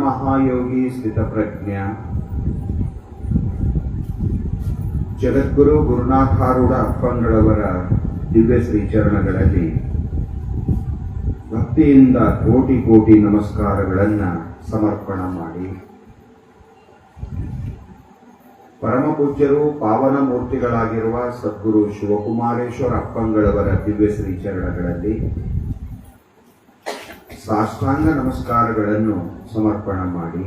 ಮಹಾಯೋಗಿ ಸ್ಥಿತಪ್ರಜ್ಞ ಜಗದ್ಗುರು ಗುರುನಾಥಾರೂಢ ಅಪ್ಪಂಗಳವರ ದಿವ್ಯ ಶ್ರೀಚರಣಗಳಲ್ಲಿ ಭಕ್ತಿಯಿಂದ ಕೋಟಿ ಕೋಟಿ ನಮಸ್ಕಾರಗಳನ್ನು ಸಮರ್ಪಣ ಮಾಡಿ, ಪರಮಪೂಜ್ಯರು ಪಾವನ ಮೂರ್ತಿಗಳಾಗಿರುವ ಸದ್ಗುರು ಶಿವಕುಮಾರೇಶ್ವರ ಅಪ್ಪಂಗಳವರ ದಿವ್ಯ ಶ್ರೀಚರಣಗಳಲ್ಲಿ ಸಾಷ್ಟಾಂಗ ನಮಸ್ಕಾರಗಳನ್ನು ಸಮರ್ಪಣ ಮಾಡಿ,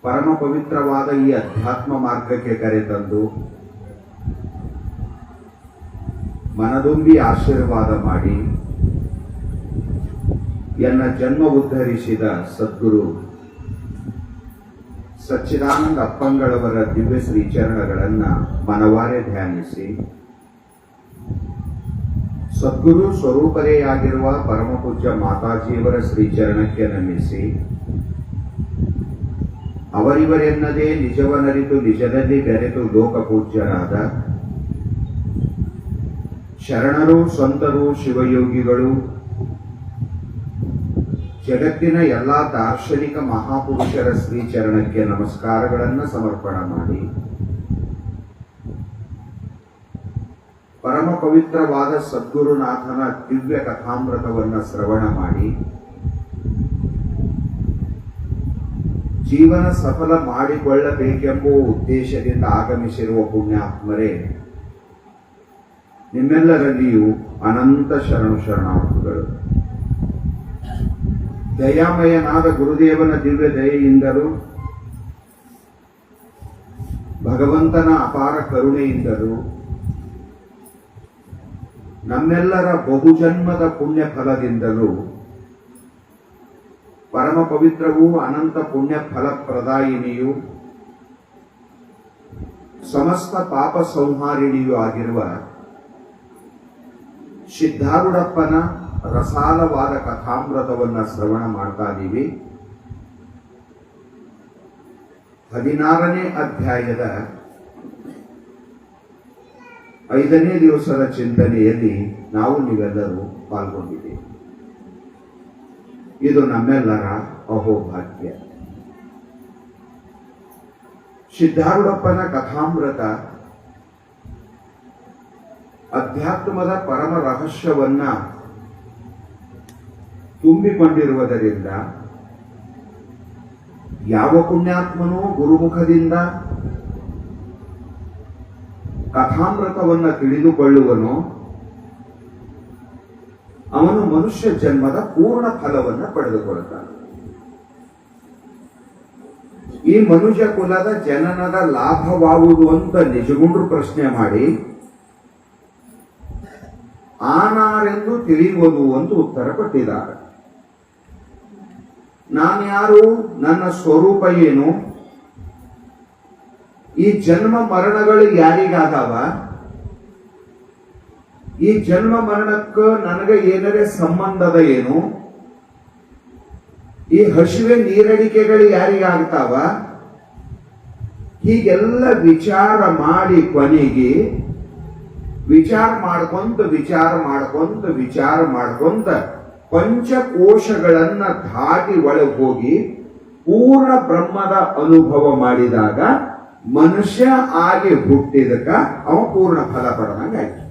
ಪರಮ ಪವಿತ್ರವಾದ ಈ ಅಧ್ಯಾತ್ಮ ಮಾರ್ಗಕ್ಕೆ ಕರೆತಂದು ಮನದುಂಬಿ ಆಶೀರ್ವಾದ ಮಾಡಿ ಎನ್ನ ಜನ್ಮ ಉದ್ಧರಿಸಿದ ಸದ್ಗುರು ಸಚ್ಚಿದಾನಂದ ಅಪ್ಪಂಗಳವರ ದಿವ್ಯ ಶ್ರೀಚರಣಗಳನ್ನು ಮನವಾರೆ ಧ್ಯಾನಿಸಿ, ಸದ್ಗುರು ಸ್ವರೂಪರೆಯಾಗಿರುವ ಪರಮಪೂಜ್ಯ ಮಾತಾಜಿಯವರ ಶ್ರೀಚರಣಕ್ಕೆ ನಮಿಸಿ, ಅವರಿವರೆನ್ನದೇ ನಿಜವನರಿತು ನಿಜದಲ್ಲಿ ಬೆರೆತು ಲೋಕಪೂಜ್ಯರಾದ ಶರಣರು, ಸಂತರು, ಶಿವಯೋಗಿಗಳು, ಜಗತ್ತಿನ ಎಲ್ಲ ದಾರ್ಶನಿಕ ಮಹಾಪುರುಷರ ಶ್ರೀಚರಣಕ್ಕೆ ನಮಸ್ಕಾರಗಳನ್ನು ಸಮರ್ಪಣ ಮಾಡಿ, ಪರಮ ಪವಿತ್ರವಾದ ಸದ್ಗುರುನಾಥನ ದಿವ್ಯ ಕಥಾಮೃತವನ್ನು ಶ್ರವಣ ಮಾಡಿ, ಜೀವನ ಸಫಲ ಮಾಡಿಕೊಳ್ಳಬೇಕೆಂಬ ಉದ್ದೇಶದಿಂದ ಆಗಮಿಸಿರುವ ಪುಣ್ಯಾತ್ಮರೇ, ನಿಮ್ಮೆಲ್ಲರಲ್ಲಿಯೂ ಅನಂತ ಶರಣಾರ್ಥಿಗಳು. ದಯಾಮಯನಾದ ಗುರುದೇವನ ದಿವ್ಯ ದಯೆಯಿಂದಲೂ ಭಗವಂತನ ಅಪಾರ ಕರುಣೆಯಿಂದಲೂ ನಮ್ಮೆಲ್ಲರ ಬಹುಜನ್ಮದ ಪುಣ್ಯ ಫಲದಿಂದಲೂ ಪರಮ ಪವಿತ್ರವೂ ಅನಂತ ಪುಣ್ಯ ಫಲಪ್ರದಾಯಿನಿಯೂ ಸಮಸ್ತ ಪಾಪ ಸಂಹಾರಿಣಿಯೂ ಆಗಿರುವ ಸಿದ್ಧಾರೂಢಪ್ಪನ ರಸಾಲವಾದ ಕಥಾಮೃತವನ್ನು ಶ್ರವಣ ಮಾಡ್ತಾ ಇದ್ದೀವಿ. 16ನೇ ಅಧ್ಯಾಯದ 5ನೇ ದಿವಸದ ಚಿಂತನೆಯಲ್ಲಿ ನಾವು ನೀವೆಲ್ಲರೂ ಪಾಲ್ಗೊಂಡಿದ್ದೀವಿ. ಇದು ನಮ್ಮೆಲ್ಲರ ಅಹೋಭಾಗ್ಯ. ಸಿದ್ಧಾರೂಢಪ್ಪನ ಕಥಾಮೃತ ಅಧ್ಯಾತ್ಮದ ಪರಮ ರಹಸ್ಯವನ್ನ ತುಂಬಿಕೊಂಡಿರುವುದರಿಂದ ಯಾವ ಪುಣ್ಯಾತ್ಮನೂ ಗುರುಮುಖದಿಂದ ಕಥಾಮೃತವನ್ನು ತಿಳಿದುಕೊಳ್ಳುವನೋ ಅವನು ಮನುಷ್ಯ ಜನ್ಮದ ಪೂರ್ಣ ಫಲವನ್ನು ಪಡೆದುಕೊಳ್ಳುತ್ತಾನೆ. ಈ ಮನುಷ್ಯ ಕುಲದ ಜನನದ ಲಾಭವಾಗುವುದು ಅಂತ ನಿಜಗುಂಡ್ರು ಪ್ರಶ್ನೆ ಮಾಡಿ ಆನಾರೆಂದು ತಿಳಿಯುವುದು ಅಂತ ಉತ್ತರ ಕೊಟ್ಟಿದ್ದಾರೆ. ನಾನ್ಯಾರು, ನನ್ನ ಸ್ವರೂಪ ಏನು, ಈ ಜನ್ಮ ಮರಣಗಳು ಯಾರಿಗಾದವ, ಈ ಜನ್ಮ ಮರಣಕ್ಕೆ ನನಗೆ ಏನರೇ ಸಂಬಂಧದ ಏನು, ಈ ಹಸಿವೆ ನೀರಡಿಕೆಗಳು ಯಾರಿಗಾಗ್ತಾವ, ಹೀಗೆಲ್ಲ ವಿಚಾರ ಮಾಡಿ ಕೊನೆಗೆ ವಿಚಾರ ಮಾಡ್ಕೊಂತ ಪಂಚಕೋಶಗಳನ್ನ ದಾಟಿ ಒಳಗೆ ಹೋಗಿ ಪೂರ್ಣ ಬ್ರಹ್ಮದ ಅನುಭವ ಮಾಡಿದಾಗ ಮನುಷ್ಯ ಆಗಿ ಹುಟ್ಟಿದಕ್ಕ ಅವ ಪೂರ್ಣ ಫಲ ಪಡೆದಂಗಾಯ್ತು.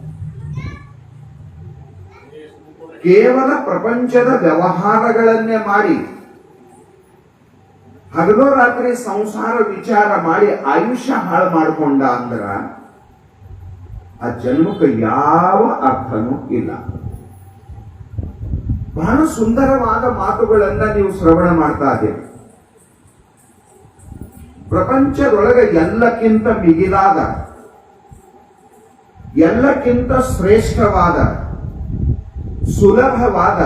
ಕೇವಲ ಪ್ರಪಂಚದ ವ್ಯವಹಾರಗಳನ್ನೇ ಮಾಡಿ ಹಗಲು ರಾತ್ರಿ ಸಂಸಾರ ವಿಚಾರ ಮಾಡಿ ಆಯುಷ್ಯ ಹಾಳು ಮಾಡಿಕೊಂಡ ಅಂದ್ರ ಆ ಜನ್ಮಕ್ಕೆ ಯಾವ ಅರ್ಥನೂ ಇಲ್ಲ. ಬಹಳ ಸುಂದರವಾದ ಮಾತುಗಳನ್ನ ನೀವು ಶ್ರವಣ ಮಾಡ್ತಾ ಇದ್ದೀರಿ. ಪ್ರಪಂಚದೊಳಗೆ ಎಲ್ಲಕ್ಕಿಂತ ಮಿಗಿಲಾದ, ಎಲ್ಲಕ್ಕಿಂತ ಶ್ರೇಷ್ಠವಾದ, ಸುಲಭವಾದ,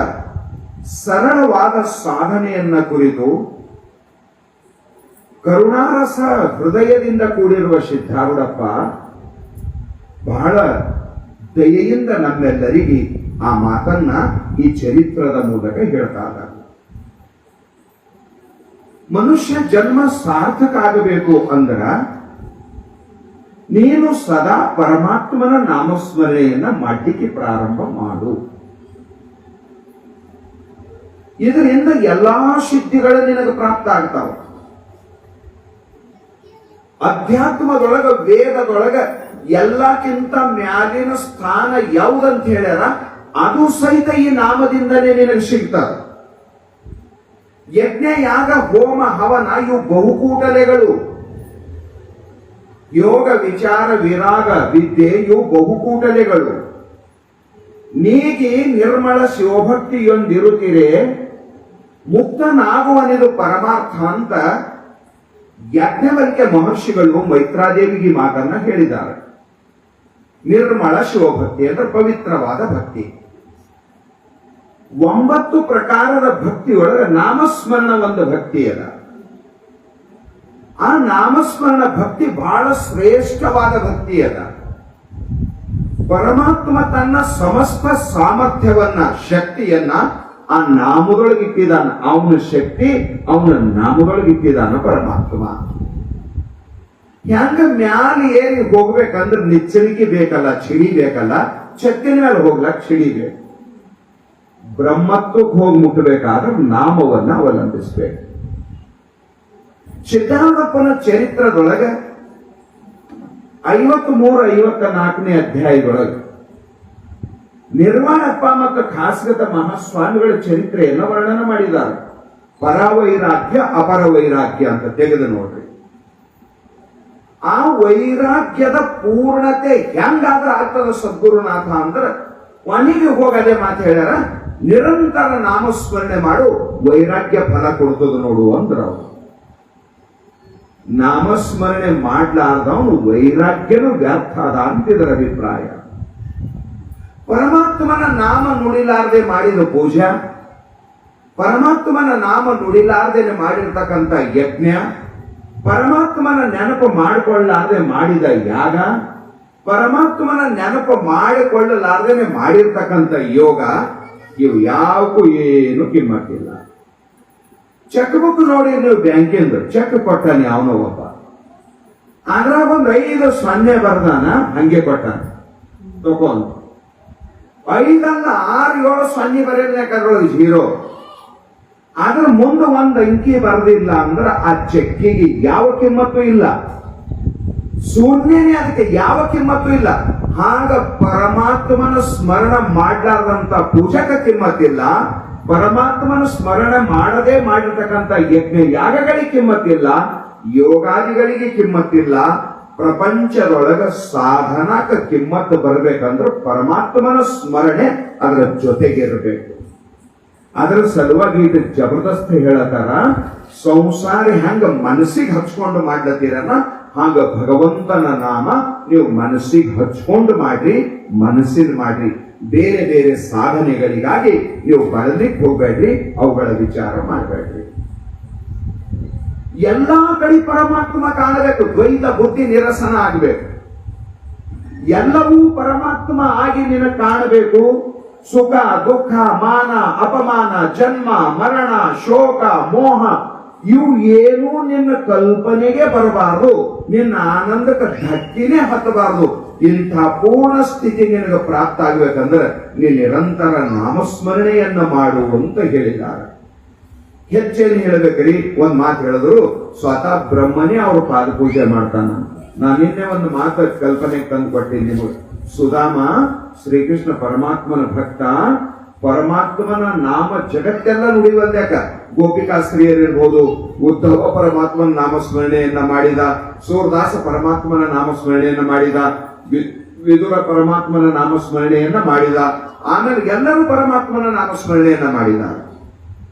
ಸರಳವಾದ ಸಾಧನೆಯನ್ನ ಕುರಿತು ಕರುಣಾರಸ ಹೃದಯದಿಂದ ಕೂಡಿರುವ ಸಿದ್ಧಾರೂಢಪ್ಪ ಬಹಳ ದಯೆಯಿಂದ ನಮ್ಮೆಲ್ಲರಿಗೆ ಆ ಮಾತನ್ನ ಈ ಚರಿತ್ರದ ಮೂಲಕ ಹೇಳ್ತಾ ಇದ್ದಾರೆ. ಮನುಷ್ಯ ಜನ್ಮ ಸಾರ್ಥಕ ಆಗಬೇಕು ಅಂದ್ರ ನೀನು ಸದಾ ಪರಮಾತ್ಮನ ನಾಮಸ್ಮರಣೆಯನ್ನ ಮಾಡಲಿಕ್ಕೆ ಪ್ರಾರಂಭ ಮಾಡು. ಇದರಿಂದ ಎಲ್ಲಾ ಸಿದ್ಧಿಗಳು ನಿನಗೆ ಪ್ರಾಪ್ತ ಆಗ್ತಾವ. ಅಧ್ಯಾತ್ಮದೊಳಗ ವೇದದೊಳಗ ಎಲ್ಲಕ್ಕಿಂತ ಮ್ಯಾಲಿನ ಸ್ಥಾನ ಯಾವುದಂತ ಹೇಳ್ಯಾರ, ಅದು ಸಹಿತ ಈ ನಾಮದಿಂದಲೇ ನಿನಗೆ ಸಿಗ್ತದೆ. ಯಜ್ಞ, ಯಾಗ, ಹೋಮ, ಹವನ ಇವು ಬಹುಕೂಟಲೆಗಳು. ಯೋಗ, ವಿಚಾರ, ವಿರಾಗ, ವಿದ್ಯೆ ಇವು ಬಹುಕೂಟಲೆಗಳು. ನೀಗಿ ನಿರ್ಮಲ ಶಿವಭಕ್ತಿಯೊಂದಿರುತ್ತೀರೆ ಮುಕ್ತನಾಗುವನಿದು ಪರಮಾರ್ಥ ಅಂತ ಯಾಜ್ಞವಲ್ಕ್ಯ ಮಹರ್ಷಿಗಳು ಮೈತ್ರಾದೇವಿಗೆ ಮಾತನ್ನ ಹೇಳಿದ್ದಾರೆ. ನಿರ್ಮಲ ಶಿವಭಕ್ತಿ ಅಂದ್ರೆ ಪವಿತ್ರವಾದ ಭಕ್ತಿ. 9 ಪ್ರಕಾರದ ಭಕ್ತಿಯೊಳಗೆ ನಾಮಸ್ಮರಣ ಒಂದು ಭಕ್ತಿ ಅದ. ಆ ನಾಮಸ್ಮರಣ ಭಕ್ತಿ ಬಹಳ ಶ್ರೇಷ್ಠವಾದ ಭಕ್ತಿ ಅದ. ಪರಮಾತ್ಮ ತನ್ನ ಸಮಸ್ತ ಸಾಮರ್ಥ್ಯವನ್ನ, ಶಕ್ತಿಯನ್ನ ಆ ನಾಮದೊಳಗಿಟ್ಟಿದ್ದಾನ. ಅವನ ಶಕ್ತಿ ಅವನ ನಾಮದೊಳಗಿಟ್ಟಿದ್ದಾನ ಪರಮಾತ್ಮ. ಹೆಂಗ ಮ್ಯಾಲ ಏರಿ ಹೋಗ್ಬೇಕಂದ್ರೆ ನಿಚ್ಚಳಿಕೆ ಬೇಕಲ್ಲ, ಚಿಡಿ ಬೇಕಲ್ಲ. ಛತ್ತಿನ ಮೇಲೆ ಹೋಗ್ಲಕ್ ಚಿಡಿ ಬೇಕು. ಬ್ರಹ್ಮತ್ವಕ್ಕೆ ಹೋಗಿ ಮುಟ್ಟಬೇಕಾದ್ರೆ ನಾಮವನ್ನ ಅವಲಂಬಿಸಬೇಕು. ಸಿದ್ಧಾರೂಢಪ್ಪನ ಚರಿತ್ರದೊಳಗೆ 53-54ನೇ ಅಧ್ಯಾಯದೊಳಗೆ ನಿರ್ವಾಣಪ್ಪ ಮತ್ತು ಖಾಸಗತ ಮಹಾಸ್ವಾಮಿಗಳ ಚರಿತ್ರೆಯನ್ನು ವರ್ಣನ ಮಾಡಿದ್ದಾರೆ. ಪರವೈರಾಗ್ಯ, ಅಪರ ವೈರಾಗ್ಯ ಅಂತ ತೆಗೆದು ನೋಡ್ರಿ. ಆ ವೈರಾಗ್ಯದ ಪೂರ್ಣತೆ ಹೆಂಗಾದ್ರೆ ಆಗ್ತದ ಸದ್ಗುರುನಾಥ ಅಂದ್ರೆ ಕೊನೆಗೆ ಹೋಗದೆ ಮಾತು ಹೇಳ್ಯಾರ, ನಿರಂತರ ನಾಮಸ್ಮರಣೆ ಮಾಡು, ವೈರಾಗ್ಯ ಫಲ ಕೊಡ್ತದ ನೋಡು ಅಂದ್ರ. ಅವರು ನಾಮಸ್ಮರಣೆ ಮಾಡ್ಲಾರ್ದವನು ವೈರಾಗ್ಯನು ವ್ಯರ್ಥ ಅದ ಅಂತಿದರ ಅಭಿಪ್ರಾಯ. ಪರಮಾತ್ಮನ ನಾಮ ನುಡಿಲಾರ್ದೆ ಮಾಡಿದ ಪೂಜಾ, ಪರಮಾತ್ಮನ ನಾಮ ನುಡಿಲಾರ್ದೇನೆ ಮಾಡಿರ್ತಕ್ಕಂಥ ಯಜ್ಞ, ಪರಮಾತ್ಮನ ನೆನಪು ಮಾಡಿಕೊಳ್ಳಲಾರ್ದೆ ಮಾಡಿದ ಯಾಗ, ಪರಮಾತ್ಮನ ನೆನಪು ಮಾಡಿಕೊಳ್ಳಲಾರ್ದೇನೆ ಮಾಡಿರ್ತಕ್ಕಂಥ ಯೋಗ, ಇವು ಯಾವಕ್ಕೂ ಏನು ಕಿಮ್ಮತ್ತಿಲ್ಲ. ಚೆಕ್ ಬುಕ್ ನೋಡಿ ನೀವು ಬ್ಯಾಂಕಿಂದ ಚೆಕ್ ಕೊಟ್ಟಾನೆ ಅವನೋ ಒಬ್ಬ, ಅದ್ರಾಗ ಒಂದು 5 ಬರ್ದಾನ, ಹಂಗೆ ಕೊಟ್ಟಾನ ತಗೊಂಡು. 5 ಅಲ್ಲ 6, 7 ಬರೆಯಬೇಕಾದ್ರೊಳಗೆ 0. ಅದ್ರ ಮುಂದೆ ಒಂದು ಅಂಕಿ ಬರದಿಲ್ಲ ಅಂದ್ರೆ ಆ ಚೆಕ್ಕಿಗೆ ಯಾವ ಕಿಮ್ಮತ್ತು ಇಲ್ಲ, ಶೂನ್ಯನೇ, ಅದಕ್ಕೆ ಯಾವ ಕಿಮ್ಮತ್ತು ಇಲ್ಲ. ಹಾಗ ಪರಮಾತ್ಮನ ಸ್ಮರಣ ಮಾಡ್ಲಾರ್ದಂತ ಪೂಜಕ ಕಿಮ್ಮತ್ತಿಲ್ಲ, ಪರಮಾತ್ಮನ ಸ್ಮರಣೆ ಮಾಡದೆ ಮಾಡಿರ್ತಕ್ಕಂಥ ಯಜ್ಞ ಯಾಗಗಳಿಗೆ ಕಿಮ್ಮತ್ತಿಲ್ಲ, ಯೋಗಾದಿಗಳಿಗೆ ಕಿಮ್ಮತ್ತಿಲ್ಲ. ಪ್ರಪಂಚದೊಳಗ ಸಾಧನಕ್ಕೆ ಕಿಮ್ಮತ್ತು ಬರಬೇಕಂದ್ರೆ ಪರಮಾತ್ಮನ ಸ್ಮರಣೆ ಅದರ ಜೊತೆಗೆ ಇರಬೇಕು. ಅದರ ಸಲುವಾಗಿ ಇದು ಜಬರ್ದಸ್ತ್ ಹೇಳತಾರ, ಸಂಸಾರಿ ಹೆಂಗ ಮನಸ್ಸಿಗೆ ಹಚ್ಕೊಂಡು ಮಾಡ್ಲತ್ತೀರಲ್ಲ, ಹಾಗ ಭಗವಂತನ ನಾಮ ನೀವು ಮನಸ್ಸಿಗೆ ಹಚ್ಕೊಂಡು ಮಾಡ್ರಿ, ಮನಸ್ಸಿನ ಮಾಡ್ರಿ. ಬೇರೆ ಬೇರೆ ಸಾಧನೆಗಳಿಗಾಗಿ ನೀವು ಬಳಲಿಕ್ಕೆ ಹೋಗ್ಬೇಡ್ರಿ, ಅವುಗಳ ವಿಚಾರ ಮಾಡಬೇಡ್ರಿ. ಎಲ್ಲಾ ಕಡೆ ಪರಮಾತ್ಮ ಕಾಣಬೇಕು, ದ್ವೈತ ಬುದ್ಧಿ ನಿರಸನ ಆಗಬೇಕು. ಎಲ್ಲವೂ ಪರಮಾತ್ಮ ಆಗಿ ನಿನಗೆ ಕಾಣಬೇಕು. ಸುಖ, ದುಃಖ, ಮಾನ, ಅಪಮಾನ, ಜನ್ಮ, ಮರಣ, ಶೋಕ, ಮೋಹ ಇವು ಏನೂ ನಿನ್ನ ಕಲ್ಪನೆಗೆ ಬರಬಾರದು, ನಿನ್ನ ಆನಂದಕ್ಕೆ ಧಕ್ಕಿನೇ ಹತ್ತಬಾರದು. ಇಂಥ ಪೂರ್ಣ ಸ್ಥಿತಿ ನಿನಗೆ ಪ್ರಾಪ್ತ ಆಗ್ಬೇಕಂದ್ರೆ ನೀ ನಿರಂತರ ನಾಮಸ್ಮರಣೆಯನ್ನ ಮಾಡು ಅಂತ ಹೇಳಿದ್ದಾರೆ. ಹೆಚ್ಚೇನು ಹೇಳ್ಬೇಕ್ರಿ, ಒಂದ್ ಮಾತು ಹೇಳಿದ್ರು, ಸ್ವತಃ ಬ್ರಹ್ಮನೇ ಅವ್ರ ಪಾದ ಪೂಜೆ ಮಾಡ್ತಾನ. ನಾನು ನಿನ್ನೆ ಒಂದು ಮಾತು ಕಲ್ಪನೆ ತಂದು ಕೊಟ್ಟಿದ್ದೀನಿ ನಿಮಗೆ. ಸುಧಾಮ ಶ್ರೀಕೃಷ್ಣ ಪರಮಾತ್ಮನ ಭಕ್ತ, ಪರಮಾತ್ಮನ ನಾಮ ಜಗತ್ತೆಲ್ಲ ನುಡಿವಲ್ಯಾಕ. ಗೋಪಿಕಾಸ್ತ್ರೀಯರಿರ್ಬೋದು, ಉದ್ಧವ ಪರಮಾತ್ಮನ ನಾಮಸ್ಮರಣೆಯನ್ನ ಮಾಡಿದ, ಸೂರದಾಸ ಪರಮಾತ್ಮನ ನಾಮಸ್ಮರಣೆಯನ್ನ ಮಾಡಿದ, ವಿದುರ ಪರಮಾತ್ಮನ ನಾಮಸ್ಮರಣೆಯನ್ನ ಮಾಡಿದ, ಆಮೇಲೆ ಎಲ್ಲರೂ ಪರಮಾತ್ಮನ ನಾಮಸ್ಮರಣೆಯನ್ನ ಮಾಡಿದ್ದಾರೆ.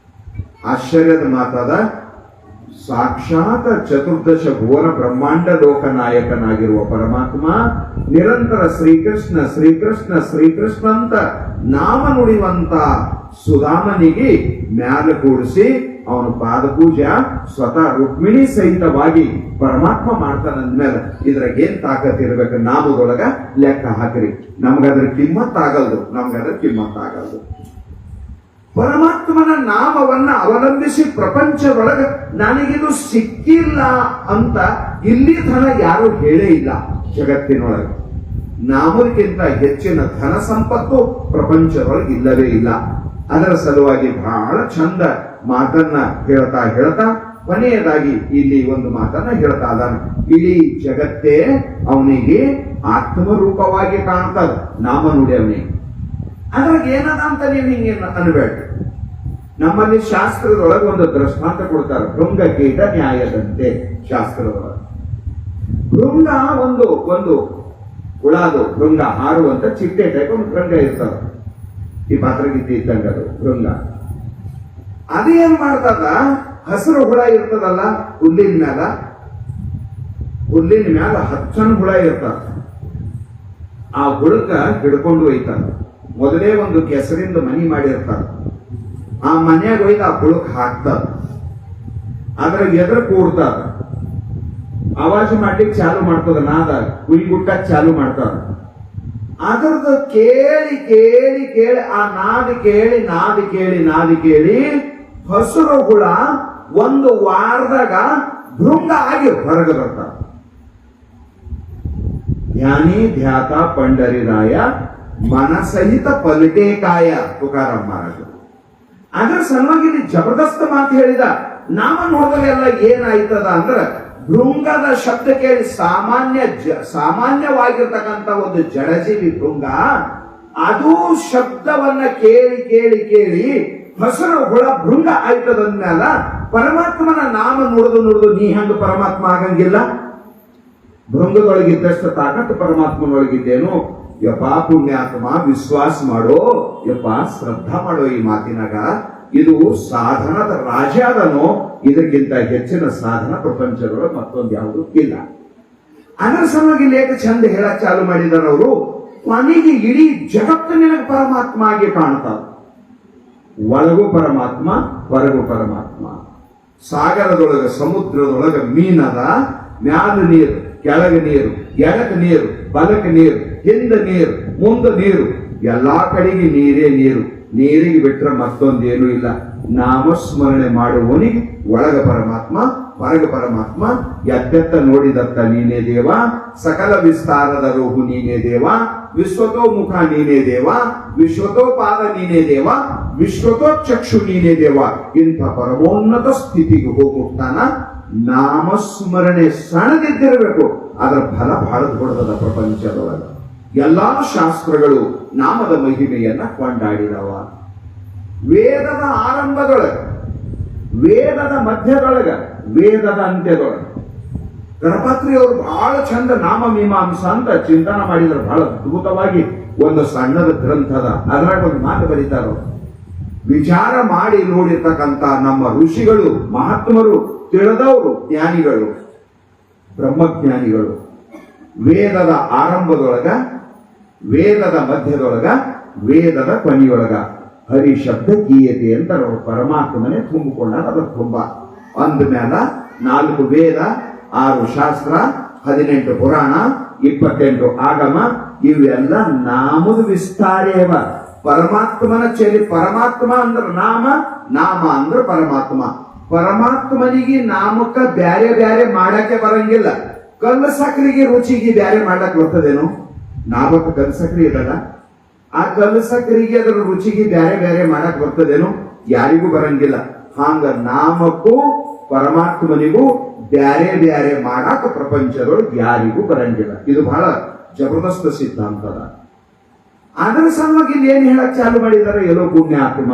ಆಶ್ಚರ್ಯದ ಮಾತಾದ, ಸಾಕ್ಷಾತ್ ಚತುರ್ದಶ ಭುವನ ಬ್ರಹ್ಮಾಂಡ ಲೋಕನಾಯಕನಾಗಿರುವ ಪರಮಾತ್ಮ ನಿರಂತರ ಶ್ರೀಕೃಷ್ಣ ಶ್ರೀಕೃಷ್ಣ ಶ್ರೀಕೃಷ್ಣ ಅಂತ ನಾಮ ನುಡಿಯುವಂತ ಸುಧಾಮನಿಗೆ ಮ್ಯಾಲ ಕೂಡಿಸಿ ಅವನ ಪಾದ ಪೂಜೆ ಸ್ವತಃ ರುಕ್ಮಿಣಿ ಸಹಿತವಾಗಿ ಪರಮಾತ್ಮ ಮಾಡ್ತಾನಂದ್ಮೇಲೆ ಇದ್ರಾಗ ಏನ್ ತಾಕತ್ ಇರ್ಬೇಕು? ನಾಮದೊಳಗ ಲೆಕ್ಕ ಹಾಕ್ರಿ. ನಮ್ಗದ್ರ ಕಿಮ್ಮತ್ತಾಗಲ್ದು, ನಮ್ಗದ್ರ ಕಿಮ್ಮತ್ತಾಗಲ್ದು. ಪರಮಾತ್ಮನ ನಾಮವನ್ನ ಅವಲಂಬಿಸಿ ಪ್ರಪಂಚದೊಳಗೆ ನನಗಿದು ಸಿಕ್ಕಿಲ್ಲ ಅಂತ ಇಲ್ಲಿ ಧನ ಯಾರು ಹೇಳೇ ಇಲ್ಲ. ಜಗತ್ತಿನೊಳಗೆ ನಾಮಕ್ಕಿಂತ ಹೆಚ್ಚಿನ ಧನ ಸಂಪತ್ತು ಪ್ರಪಂಚದೊಳಗೆ ಇಲ್ಲವೇ ಇಲ್ಲ. ಅದರ ಸಲುವಾಗಿ ಬಹಳ ಚಂದ ಮಾತನ್ನ ಹೇಳ್ತಾ ಹೇಳ್ತಾ ಕೊನೆಯದಾಗಿ ಇಲ್ಲಿ ಒಂದು ಮಾತನ್ನ ಹೇಳ್ತಾ ಇದ್ದಾನೆ. ಇಡೀ ಜಗತ್ತೇ ಅವನಿಗೆ ಆತ್ಮರೂಪವಾಗಿ ಕಾಣ್ತದ, ನಾಮ ನುಡಿ ಅವನಿಗೆ. ಅದ್ರಾಗ ಏನದ ಅಂತ ನೀವು ಹಿಂಗೆ ಅನ್ಬೇಡ್ರಿ. ನಮ್ಮಲ್ಲಿ ಶಾಸ್ತ್ರದೊಳಗೆ ಒಂದು ದೃಷ್ಟಾಂತ ಕೊಡ್ತಾರೆ, ಭೃಂಗ ಕೀಟ ನ್ಯಾಯದಂತೆ. ಶಾಸ್ತ್ರದೊಳಗೆ ಭೃಂಗ ಒಂದು ಒಂದು ಹುಳದು ಭೃಂಗ ಹಾರುವಂತ ಚಿಟ್ಟೆ ಟೈಪ್ ಒಂದು ಭೃಂಗ ಇರ್ತದ. ಈ ಪಾತ್ರಗೀತೆ ಇದ್ದಂಗ ಅದು ಭೃಂಗ. ಅದೇನ್ ಮಾಡ್ತದ, ಹಸಿರು ಹುಳ ಇರ್ತದಲ್ಲ ಹುಲ್ಲಿನ ಮ್ಯಾಲ ಹಚ್ಚನ ಹುಳ ಇರ್ತದ. ಆ ಹುಳಕ್ಕ ಹಿಡ್ಕೊಂಡು ಒಯ್ತಾರ. ಮೊದಲೇ ಒಂದು ಕೆಸರಿಂದ ಮನಿ ಮಾಡಿರ್ತಾರ. ಆ ಮನ್ಯಾಗ ಒಯ್ದು ಆ ಹುಳಕ್ ಹಾಕ್ತಾರ. ಅದ್ರ ಎದ್ರ ಕೂಡ್ತಾರ, ಆವಾಜ್ ಮಾಡ್ಲಿಕ್ಕೆ ಚಾಲು ಮಾಡ್ತದ, ನಾದ ಗುಟ್ಟಕ್ ಚಾಲು ಮಾಡ್ತಾರ. ಅದರದ್ದು ಕೇಳಿ ಕೇಳಿ ಕೇಳಿ ಆ ನಾದಿ ಕೇಳಿ ಹಸಿರು ಹುಳ ಒಂದು ವಾರದಾಗ ಭೃಂಗ ಆಗಿ ಹೊರಗೆ ಬರ್ತಾರ. ಧ್ಯಾನಿ ಧ್ಯಾತ ಪಂಡರಿರಾಯ ಮನಸಹಿತ ಪಲಟೇಕಾಯ ತುಕಾರಾಮ್ ಮಹಾರಾಜರು. ಅದರ ಸಲುವಾಗಿ ಇಲ್ಲಿ ಜಬರ್ದಸ್ತ್ ಮಾತು ಹೇಳಿದ. ನಾಮ ನೋಡಿದಲೆಲ್ಲ ಏನಾಯ್ತದ ಅಂದ್ರೆ, ಭೃಂಗದ ಶಬ್ದ ಕೇಳಿ ಸಾಮಾನ್ಯವಾಗಿರ್ತಕ್ಕಂಥ ಒಂದು ಜಡಜೀವಿ ಭೃಂಗ, ಅದು ಶಬ್ದವನ್ನ ಕೇಳಿ ಕೇಳಿ ಕೇಳಿ ಹಸಿರು ಹುಳ ಭೃಂಗ ಆಯ್ತದಂದ್ಮೇಲ ಪರಮಾತ್ಮನ ನಾಮ ನುಡಿದು ನೀ ಹಂಗ ಪರಮಾತ್ಮ ಆಗಂಗಿಲ್ಲ. ಭೃಂಗದೊಳಗಿದ್ದಷ್ಟು ತಾಕತ್ತು ಪರಮಾತ್ಮನೊಳಗಿದ್ದೇನು. ಯಪ್ಪ ಪುಣ್ಯಾತ್ಮ, ವಿಶ್ವಾಸ ಮಾಡೋ, ಯಪ್ಪ ಶ್ರದ್ಧಾ ಮಾಡೋ ಈ ಮಾತಿನಾಗ. ಇದು ಸಾಧನದ ರಾಜ ಅದನೋ, ಇದಕ್ಕಿಂತ ಹೆಚ್ಚಿನ ಸಾಧನ ಪ್ರಪಂಚದೊಳಗೆ ಮತ್ತೊಂದು ಯಾವುದೂ ಇಲ್ಲ. ಅದರ ಸಲುವಾಗಿ ಲೇಖ ಚಂದ ಹೇಳಕ್ ಚಾಲು ಮಾಡಿದಾರ ಅವರು. ಕೊನೆಗೆ ಇಡೀ ಜಗತ್ತು ನಿನಗೆ ಪರಮಾತ್ಮ ಆಗಿ ಕಾಣ್ತಾವ. ಒಳಗೂ ಪರಮಾತ್ಮ, ಹೊರಗೂ ಪರಮಾತ್ಮ. ಸಾಗರದೊಳಗೆ ಸಮುದ್ರದೊಳಗೆ ಮೀನದ, ಮ್ಯಾಲ ನೀರು, ಕೆಳಗೆ ನೀರು, ಎಡಕ್ಕೆ ನೀರು, ಬಲಕ್ಕೆ ನೀರು, ಹಿಂದ ನೀರು, ಮುಂದೆ ನೀರು, ಎಲ್ಲಾ ಕಡೆಗೆ ನೀರೇ ನೀರು. ನೀರಿಗೆ ಬಿಟ್ರೆ ಮತ್ತೊಂದೇನು ಇಲ್ಲ. ನಾಮಸ್ಮರಣೆ ಮಾಡುವವನಿಗೆ ಒಳಗ ಪರಮಾತ್ಮ, ಹೊರಗ ಪರಮಾತ್ಮ. ಎದ್ದೆತ್ತ ನೋಡಿದತ್ತ ನೀನೇ ದೇವ, ಸಕಲ ವಿಸ್ತಾರದ ರೂಪು ನೀನೇ ದೇವ, ವಿಶ್ವತೋ ಮುಖ ನೀನೇ ದೇವ, ವಿಶ್ವತೋ ಪಾದ ನೀನೇ ದೇವ, ವಿಶ್ವತೋ ಚಕ್ಷು ನೀನೇ ದೇವ. ಇಂಥ ಪರಮೋನ್ನತ ಸ್ಥಿತಿಗೆ ಹೋಗ್ಬಿಡ್ತಾನ. ನಾಮಸ್ಮರಣೆ ಸಣ್ಣದಿದ್ದಿರಬೇಕು, ಅದರ ಫಲ ಬಹಳ ದೊಡ್ಡದ ಪ್ರಪಂಚದೊಳಗ. ಎಲ್ಲಾ ಶಾಸ್ತ್ರಗಳು ನಾಮದ ಮಹಿಮೆಯನ್ನ ಕೊಂಡಾಡಿದವ. ವೇದದ ಆರಂಭದೊಳಗ, ವೇದದ ಮಧ್ಯದೊಳಗ, ವೇದದ ಅಂತ್ಯದೊಳಗ ಗಣಪತ್ರಿಯವರು ಬಹಳ ಚಂದ ನಾಮ ಮೀಮಾಂಸ ಅಂತ ಚಿಂತನೆ ಮಾಡಿದ್ರು. ಬಹಳ ಅದ್ಭುತವಾಗಿ ಒಂದು ಸಣ್ಣದ ಗ್ರಂಥದ, ಅದರಾಗ ಒಂದು ಮಾತು ಬರೀತಾರ. ವಿಚಾರ ಮಾಡಿ ನೋಡಿರ್ತಕ್ಕಂಥ ನಮ್ಮ ಋಷಿಗಳು, ಮಹಾತ್ಮರು, ತಿಳಿದವರು, ಜ್ಞಾನಿಗಳು, ಬ್ರಹ್ಮಜ್ಞಾನಿಗಳು ವೇದದ ಆರಂಭದೊಳಗ, ವೇದದ ಮಧ್ಯದೊಳಗ, ವೇದದ ಕೊನೆಯೊಳಗ ಹರಿ ಶಬ್ದ ಗೀಯತೆ ಅಂತ ಪರಮಾತ್ಮನೇ ತುಂಬಿಕೊಂಡಾಗ ಅದ್ರ ತುಂಬ. ಅಂದ್ಮೇಲ 4 ವೇದ, 6 ಶಾಸ್ತ್ರ, 18 ಪುರಾಣ, 28 ಆಗಮ, ಇವೆಲ್ಲ ನಾಮದ ವಿಸ್ತಾರೇವ. ಪರಮಾತ್ಮನ ಚೆಲಿ. ಪರಮಾತ್ಮ ಅಂದ್ರ ನಾಮ, ನಾಮ ಅಂದ್ರ ಪರಮಾತ್ಮ. ಪರಮಾತ್ಮನಿಗೆ ನಾಮಕ್ಕ ಬ್ಯಾರೆ ಬ್ಯಾರೆ ಮಾಡಕ್ಕೆ ಬರಂಗಿಲ್ಲ. ಕಲ್ಲು ಸಕ್ರಿಗೆ ರುಚಿಗೆ ಬ್ಯಾರೆ ಮಾಡಕ್ ಬರ್ತದೇನು? ನಾಮಕ್ಕೆ ಕಲ್ಲು ಸಕ್ರಿ ಇದಲ್ಲ, ಆ ಕಲ್ಲು ಸಕ್ರಿಗೆ ಅದರ ರುಚಿಗೆ ಬ್ಯಾರೆ ಬ್ಯಾರೆ ಮಾಡಕ್ ಬರ್ತದೇನು? ಯಾರಿಗೂ ಬರಂಗಿಲ್ಲ. ಹಾಂಗ ನಾಮಕ್ಕೂ ಪರಮಾತ್ಮನಿಗೂ ಬ್ಯಾರೆ ಬ್ಯಾರೆ ಮಾಡಾಕ ಪ್ರಪಂಚದೊಳಗೆ ಯಾರಿಗೂ ಬರಂಗಿಲ್ಲ. ಇದು ಬಹಳ ಜಬರ್ದಸ್ತ್ ಸಿದ್ಧಾಂತದ. ಅದರ ಸಲುವಾಗಿ ಇಲ್ಲಿ ಏನ್ ಹೇಳಕ್ ಚಾಲು ಮಾಡಿದಾರೆ, ಎಲ್ಲೋ ಪುಣ್ಯಾತ್ಮ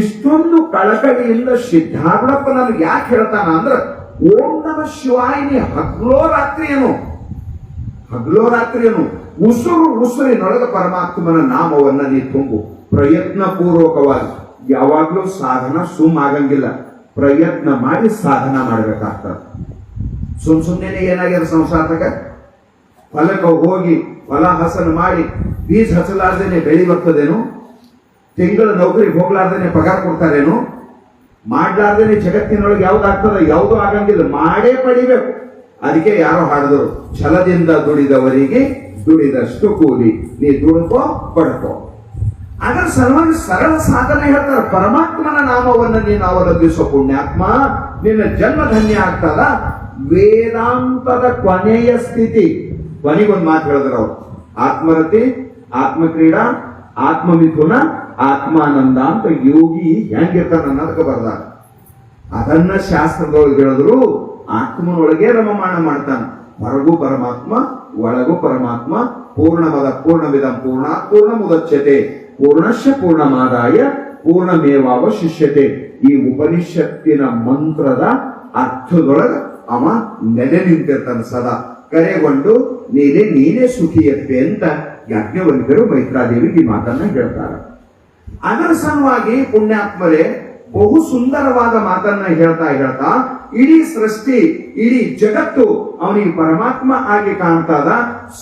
ಇಷ್ಟೊಂದು ಕಳಕಳಿಯಿಂದ ಸಿದ್ಧಾರೂಢಪ್ಪ ನನಗೆ ಯಾಕೆ ಹೇಳ್ತಾನ ಅಂದ್ರೆ, ಓಂ ನಮ ಶಿವಾಯಿನಿ ಹಗ್ಲೋ ರಾತ್ರಿ ಏನು ಉಸುರಿನೊಳಗೆ ಪರಮಾತ್ಮನ ನಾಮವನ್ನ ನೀ ತುಂಬು. ಪ್ರಯತ್ನ ಪೂರ್ವಕವಾಗಿ. ಯಾವಾಗ್ಲೂ ಸಾಧನ ಆಗಂಗಿಲ್ಲ, ಪ್ರಯತ್ನ ಮಾಡಿ ಸಾಧನ ಮಾಡ್ಬೇಕಾಗ್ತದೆ. ಸುಮ್ಮನೆ ಏನಾಗ್ಯದ ಸಂಸಾರದಾಗ, ಹೊಲಕ್ಕೆ ಹೋಗಿ ಹೊಲ ಹಸನ ಮಾಡಿ ಬೀಜ ಹಚ್ಚಲಾರ್ದೇನೆ ಬೆಳಿ ಬರ್ತದೇನು? ತಿಂಗಳ ನೌಕರಿಗೆ ಹೋಗ್ಲಾರ್ದೇನೆ ಪಗಾರ ಕೊಡ್ತಾರೇನು? ಮಾಡ್ಲಾರ್ದೇನೆ ಜಗತ್ತಿನೊಳಗೆ ಯಾವ್ದಾಗ್ತದ? ಯಾವುದು ಆಗಂಗಿಲ್ಲ. ಮಾಡೇ ಪಡಿಬೇಕು. ಅದಕ್ಕೆ ಯಾರೋ ಹಾಡಿದ್ರು, ಛಲದಿಂದ ದುಡಿದವರಿಗೆ ದುಡಿದಷ್ಟು ಕೂಲಿ, ನೀ ದುಡ್ಕೋ ಪಡ್ಕೋ. ಅದರ ಸಲುವಾಗಿ ಸರಳ ಸಾಧನೆ ಹೇಳ್ತಾರೆ. ಪರಮಾತ್ಮನ ನಾಮವನ್ನು ನೀನು ಅವಲಂಬಿಸೋ ಪುಣ್ಯಾತ್ಮ, ನಿನ್ನ ಜನ್ಮ ಧನ್ಯ ಆಗ್ತದ. ವೇದಾಂತದ ಕೊನೆಯ ಸ್ಥಿತಿ. ಕೊನೆಗೊಂದು ಮಾತು ಹೇಳಿದ್ರು ಅವರು, ಆತ್ಮರತಿ, ಆತ್ಮಕ್ರೀಡಾ, ಆತ್ಮಮಿಥುನ ಆತ್ಮಾನಂದ ಅಂತ ಯೋಗಿ ಹೆಂಗಿರ್ತಾನ ಅನ್ನೋದಕ್ಕೆ ಬರ್ದಾರ. ಅದನ್ನ ಶಾಸ್ತ್ರದೊಳಗೆ ಹೇಳಿದ್ರು ಆತ್ಮನೊಳಗೆ ರಮಮಾಣ ಮಾಡ್ತಾನ. ಹೊರಗೂ ಪರಮಾತ್ಮ, ಒಳಗೂ ಪರಮಾತ್ಮ. ಪೂರ್ಣಮದ ಪೂರ್ಣಮಿದಂ ಪೂರ್ಣಾತ್ ಪೂರ್ಣಮುದಚ್ಯತೆ ಪೂರ್ಣಶ್ಚ ಪೂರ್ಣಮಾದಾಯ ಪೂರ್ಣಮೇವಾವಶಿಷ್ಯತೆ. ಈ ಉಪನಿಷತ್ತಿನ ಮಂತ್ರದ ಅರ್ಥದೊಳಗ ಅವ ನೆಲೆ ನಿಂತಿರ್ತಾನ ಸದಾ. ಕರೆಗೊಂಡು ನೀನೇ ಸುಖಿಯಪ್ಪೆ ಅಂತ ಯಾಜ್ಞವಲ್ಕ್ಯರು ಮೈತ್ರಾದೇವಿಗೆ ಈ ಮಾತನ್ನ ಹೇಳ್ತಾರೆ. ಅದರ ಸಲುವಾಗಿ ಪುಣ್ಯಾತ್ಮರೇ ಬಹು ಸುಂದರವಾದ ಮಾತನ್ನ ಹೇಳ್ತಾ ಇಡೀ ಸೃಷ್ಟಿ, ಇಡೀ ಜಗತ್ತು ಅವನಿಗೆ ಪರಮಾತ್ಮ ಆಗಿ ಕಾಣ್ತಾದ.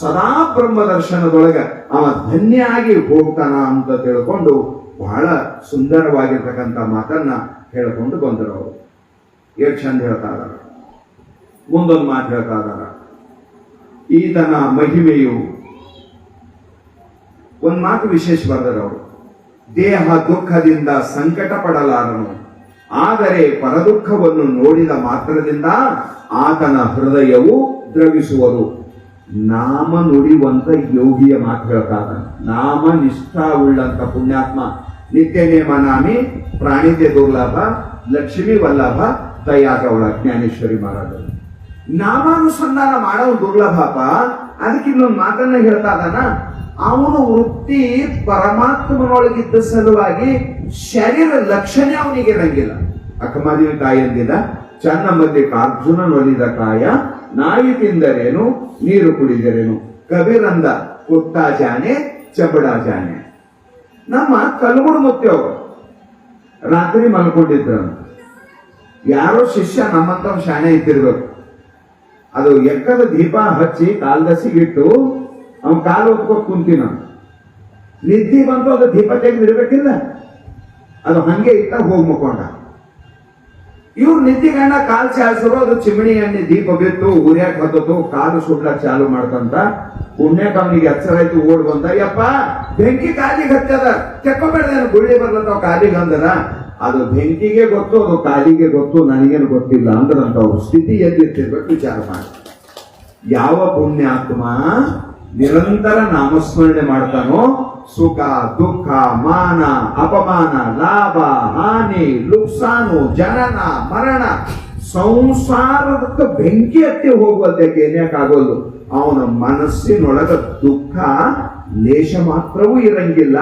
ಸದಾ ಬ್ರಹ್ಮ ದರ್ಶನದೊಳಗ ಅವ ಧನ್ಯ ಆಗಿ ಹೋಗ್ತಾನ ಅಂತ ತಿಳ್ಕೊಂಡು ಬಹಳ ಸುಂದರವಾಗಿರ್ತಕ್ಕಂಥ ಮಾತನ್ನ ಹೇಳ್ಕೊಂಡು ಬಂದರು ಅವರು. ಎಷ್ಟು ಚಂದ ಹೇಳ್ತಾ ಇದಾರ. ಮುಂದೊಂದು ಮಾತು ಹೇಳ್ತಾ ಇದಾರ. ಈತನ ಮಹಿಮೆಯು ಒಂದು ಮಾತು ವಿಶೇಷ ಬರ್ದರು ಅವರು. ದೇಹ ದುಃಖದಿಂದ ಸಂಕಟ ಪಡಲಾರನು, ಆದರೆ ಪರದುಃಖವನ್ನು ನೋಡಿದ ಮಾತ್ರದಿಂದ ಆತನ ಹೃದಯವು ದ್ರವಿಸುವುದು. ನಾಮ ನುಡಿಯುವಂತ ಯೋಗಿಯ ಮಾತು ಹೇಳ್ತಾ ಇದ್ದಾನೆ. ನಾಮ ನಿಷ್ಠಾ ಉಳ್ಳಂತ ಪುಣ್ಯಾತ್ಮ. ನಿತ್ಯ ನೇಮ ನಾಮಿ ಪ್ರಾಣಿತೆ ದುರ್ಲಭ ಲಕ್ಷ್ಮೀ ವಲ್ಲಭ ದಯಾಗೌಳ ಜ್ಞಾನೇಶ್ವರಿ ಮಹಾರಾಜರು. ನಾಮಾನುಸಂಧಾನ ಮಾಡೋದು ದುರ್ಲಭಪ. ಅದಕ್ಕೆ ಇನ್ನೊಂದು ಮಾತನ್ನ ಹೇಳ್ತಾ ಇದ್ದಾನ. ಅವನ ವೃತ್ತಿ ಪರಮಾತ್ಮನೊಳಗಿದ್ದ ಸಲುವಾಗಿ ಶರೀರ ಲಕ್ಷಣೆ ಅವನಿಗೆ ಇರಂಗಿಲ್ಲ. ಅಕ್ಕಮಾದೇವಿ ತಾಯಿ ಅಂದಿದ ಚನ್ನ ಮಧ್ಯಕ್ಕೆ ಅರ್ಜುನನೊಲಿದ ಕಾಯ, ನಾಯಿ ತಿಂದರೇನು ನೀರು ಕುಡಿದರೇನು. ಕಬೀರಂದ ಕುತ್ತ ಜಾನೆ ಚಬಡ ಜಾನೆ. ನಮ್ಮ ಕಲ್ಗುಡು ಮುತ್ತೆಯವರು ರಾತ್ರಿ ಮಲ್ಕೊಂಡಿದ್ರು. ಯಾರೋ ಶಿಷ್ಯ ನಮ್ಮಂತ ಶಾಣೆ ಇದ್ದಿರ್ಬೇಕು. ಅದು ಎಕ್ಕದ ದೀಪ ಹಚ್ಚಿ ಕಾಲ್ದಸಿಗಿಟ್ಟು ಅವನ್ ಕಾಲು ಹೊತ್ಕೊಂಡು ಕುಂತೀನ. ನಿದ್ದೆ ಬಂತು, ಅದು ದೀಪ ತೆಗೆದಿರ್ಬೇಕಿಲ್ಲ, ಅದು ಹಂಗೆ ಇಟ್ಟ ಹೋಗಿ ಮುಕ್ಕೊಂಡ. ಇವ್ರು ನಿದ್ದಿಗಣ್ಣ ಕಾಲ್ ಚಾಲ್ಸರು. ಅದು ಚಿಮಣಿ ಎಣ್ಣೆ ದೀಪ ಬಿತ್ತು, ಉರಿಯಾಕ ಹತ್ತತು, ಕಾಲು ಸುಡ್ಲಕ್ ಚಾಲು ಮಾಡ್ಕಂತ. ಪುಣ್ಯಕ್ಕೆ ಅವನಿಗೆ ಎಚ್ಚರ ಆಯ್ತು, ಓಡ್ ಬಂದ. ಯಪ್ಪ ಬೆಂಕಿ ಕಾಲಿಗೆ ಹತ್ತದ, ತೆಕ್ಕೊಬೇಡ್ದೇನು ಗುಳ್ಳಿ ಬರ್ಲತ್ತವ ಕಾಲಿಗೆ ಅಂದದ. ಅದು ಬೆಂಕಿಗೆ ಗೊತ್ತು, ಅದು ಕಾಲಿಗೆ ಗೊತ್ತು, ನನಗೇನು ಗೊತ್ತಿಲ್ಲ ಅಂದ್ರಂತ ಅವ್ರ ಸ್ಥಿತಿ ಎದ್ದಿರ್ತಿರ್ಬೇಕು. ವಿಚಾರ ಮಾಡಿ. ಯಾವ ಪುಣ್ಯಾತ್ಮ ನಿರಂತರ ನಾಮಸ್ಮರಣೆ ಮಾಡ್ತಾನೋ ಸುಖ ದುಃಖ ಮಾನ ಅಪಮಾನ ಲಾಭ ಹಾನಿ ಲುಕ್ಸಾನು ಜನನ ಮರಣ ಸಂಸಾರದಕ್ಕೆ ಬೆಂಕಿ ಹತ್ತಿ ಹೋಗುವುದಕ್ಕೆ ಏನ್ಯಾಕಾಗೋದು. ಅವನ ಮನಸ್ಸಿನೊಳಗ ದುಃಖ ಲೇಷ ಮಾತ್ರವೂ ಇರಂಗಿಲ್ಲ.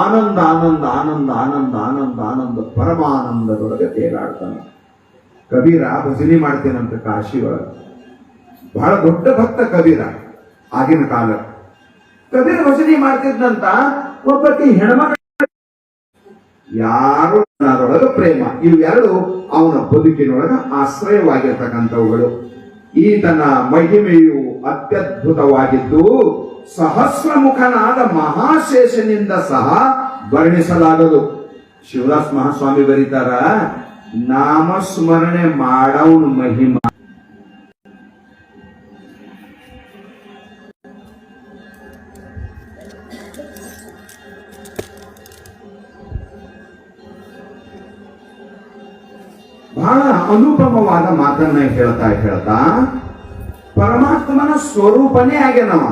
ಆನಂದ ಆನಂದ ಆನಂದ ಆನಂದ ಆನಂದ ಆನಂದ ಪರಮಾನಂದದೊಳಗೆ ತೇಲಾಡ್ತಾನೆ. ಕಬೀರ ಭಜನೆ ಮಾಡ್ತೇನಂತ ಕಾಶಿ ಒಳಗ. ಬಹಳ ದೊಡ್ಡ ಭಕ್ತ ಕಬೀರ. ಆಗಿನ ಕಾಲ ಕಬೀರ ಭಜನೆ ಮಾಡ್ತಿದ್ದಂತ ಒಬ್ಬಕ್ಕೆ ಹೆಣ್ಮಗ, ಯಾರು ಅದರೊಳಗ ಪ್ರೇಮ. ಇವೆರಡು ಅವನ ಬದುಕಿನೊಳಗ ಆಶ್ರಯವಾಗಿರ್ತಕ್ಕಂಥವುಗಳು. ಈತನ ಮಹಿಮೆಯು ಅತ್ಯದ್ಭುತವಾಗಿದ್ದು ಸಹಸ್ರಮುಖನಾದ ಮಹಾಶೇಷನಿಂದ ಸಹ ವರ್ಣಿಸಲಾಗದು. ಶಿವದಾಸ್ ಮಹಾಸ್ವಾಮಿ ಬರೀತಾರ, ನಾಮಸ್ಮರಣೆ ಮಾಡವನು ಮಹಿಮಾ ಬಹಳ ಅನುಪಮವಾದ ಮಾತನ್ನ ಹೇಳ್ತಾ ಪರಮಾತ್ಮನ ಸ್ವರೂಪನೇ ಆಗ್ಯಾನವ.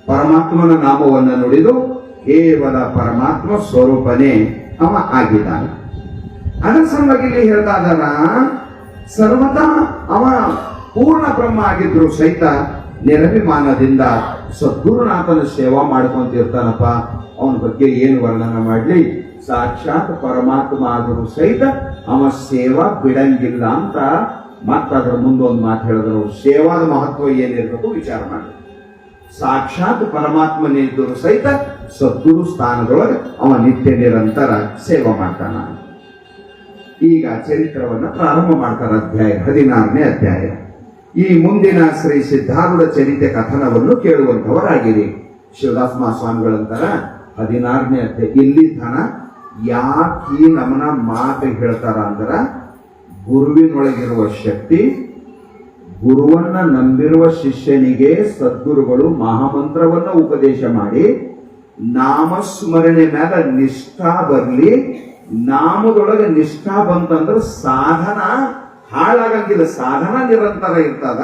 ಪರಮಾತ್ಮನ ನಾಮವನ್ನು ನುಡಿದು ಕೇವಲ ಪರಮಾತ್ಮ ಸ್ವರೂಪನೇ ಅವ ಆಗಿದ್ದಾನೆ. ಅದರ ಸಲುವಾಗಿ ಇಲ್ಲಿ ಹೇಳ್ತಾ ಇದ್ದಾನ, ಸರ್ವದಾ ಅವ ಪೂರ್ಣ ಬ್ರಹ್ಮ ಆಗಿದ್ರು ಸಹಿತ ನಿರಭಿಮಾನದಿಂದ ಸದ್ಗುರುನಾಥನ ಸೇವಾ ಮಾಡ್ಕೊಂತಿರ್ತಾನಪ್ಪ. ಅವನ ಬಗ್ಗೆ ಏನು ವರ್ಣನ ಮಾಡ್ಲಿ. ಸಾಕ್ಷಾತ್ ಪರಮಾತ್ಮ ಆದರೂ ಸಹಿತ ಅವ ಸೇವಾ ಬಿಡಂಗಿಲ್ಲ ಅಂತ ಮತ್ತದ್ರ ಮುಂದೊಂದು ಮಾತು ಹೇಳಿದ್ರು. ಸೇವಾದ ಮಹತ್ವ ಏನಿರಬೇಕು ವಿಚಾರ ಮಾಡಿ. ಸಾಕ್ಷಾತ್ ಪರಮಾತ್ಮನಿದ್ದರೂ ಸಹಿತ ಸದ್ಗುರು ಸ್ಥಾನದೊಳಗೆ ಅವ ನಿತ್ಯ ನಿರಂತರ ಸೇವಾ ಮಾಡ್ತಾನ. ಈಗ ಚರಿತ್ರವನ್ನ ಪ್ರಾರಂಭ ಮಾಡ್ತಾರ. ಅಧ್ಯಾಯ 16ನೇ ಅಧ್ಯಾಯ. ಈ ಮುಂದಿನ ಶ್ರೀ ಸಿದ್ಧಾರೂಢ ಚರಿತ್ರೆ ಕಥನವನ್ನು ಕೇಳುವಂತವರಾಗಿರಿ. ಶಿವದಾಸ್ ಮಹಾಸ್ವಾಮಿಗಳಂತಾರ 16ನೇ ಅಧ್ಯಾಯ. ಇಲ್ಲಿ ತನ ಯಾಕಿ ನಮ್ಮನ ಮಾತು ಹೇಳ್ತಾರ ಅಂದ್ರ, ಗುರುವಿನೊಳಗಿರುವ ಶಕ್ತಿ, ಗುರುವನ್ನ ನಂಬಿರುವ ಶಿಷ್ಯನಿಗೆ ಸದ್ಗುರುಗಳು ಮಹಾಮಂತ್ರವನ್ನ ಉಪದೇಶ ಮಾಡಿ ನಾಮಸ್ಮರಣೆ ಮ್ಯಾಲ ನಿಷ್ಠಾ ಬರ್ಲಿ. ನಾಮದೊಳಗೆ ನಿಷ್ಠಾ ಬಂತಂದ್ರ ಸಾಧನ ಹಾಳಾಗಂಗಿಲ್ಲ, ಸಾಧನ ನಿರಂತರ ಇರ್ತದ.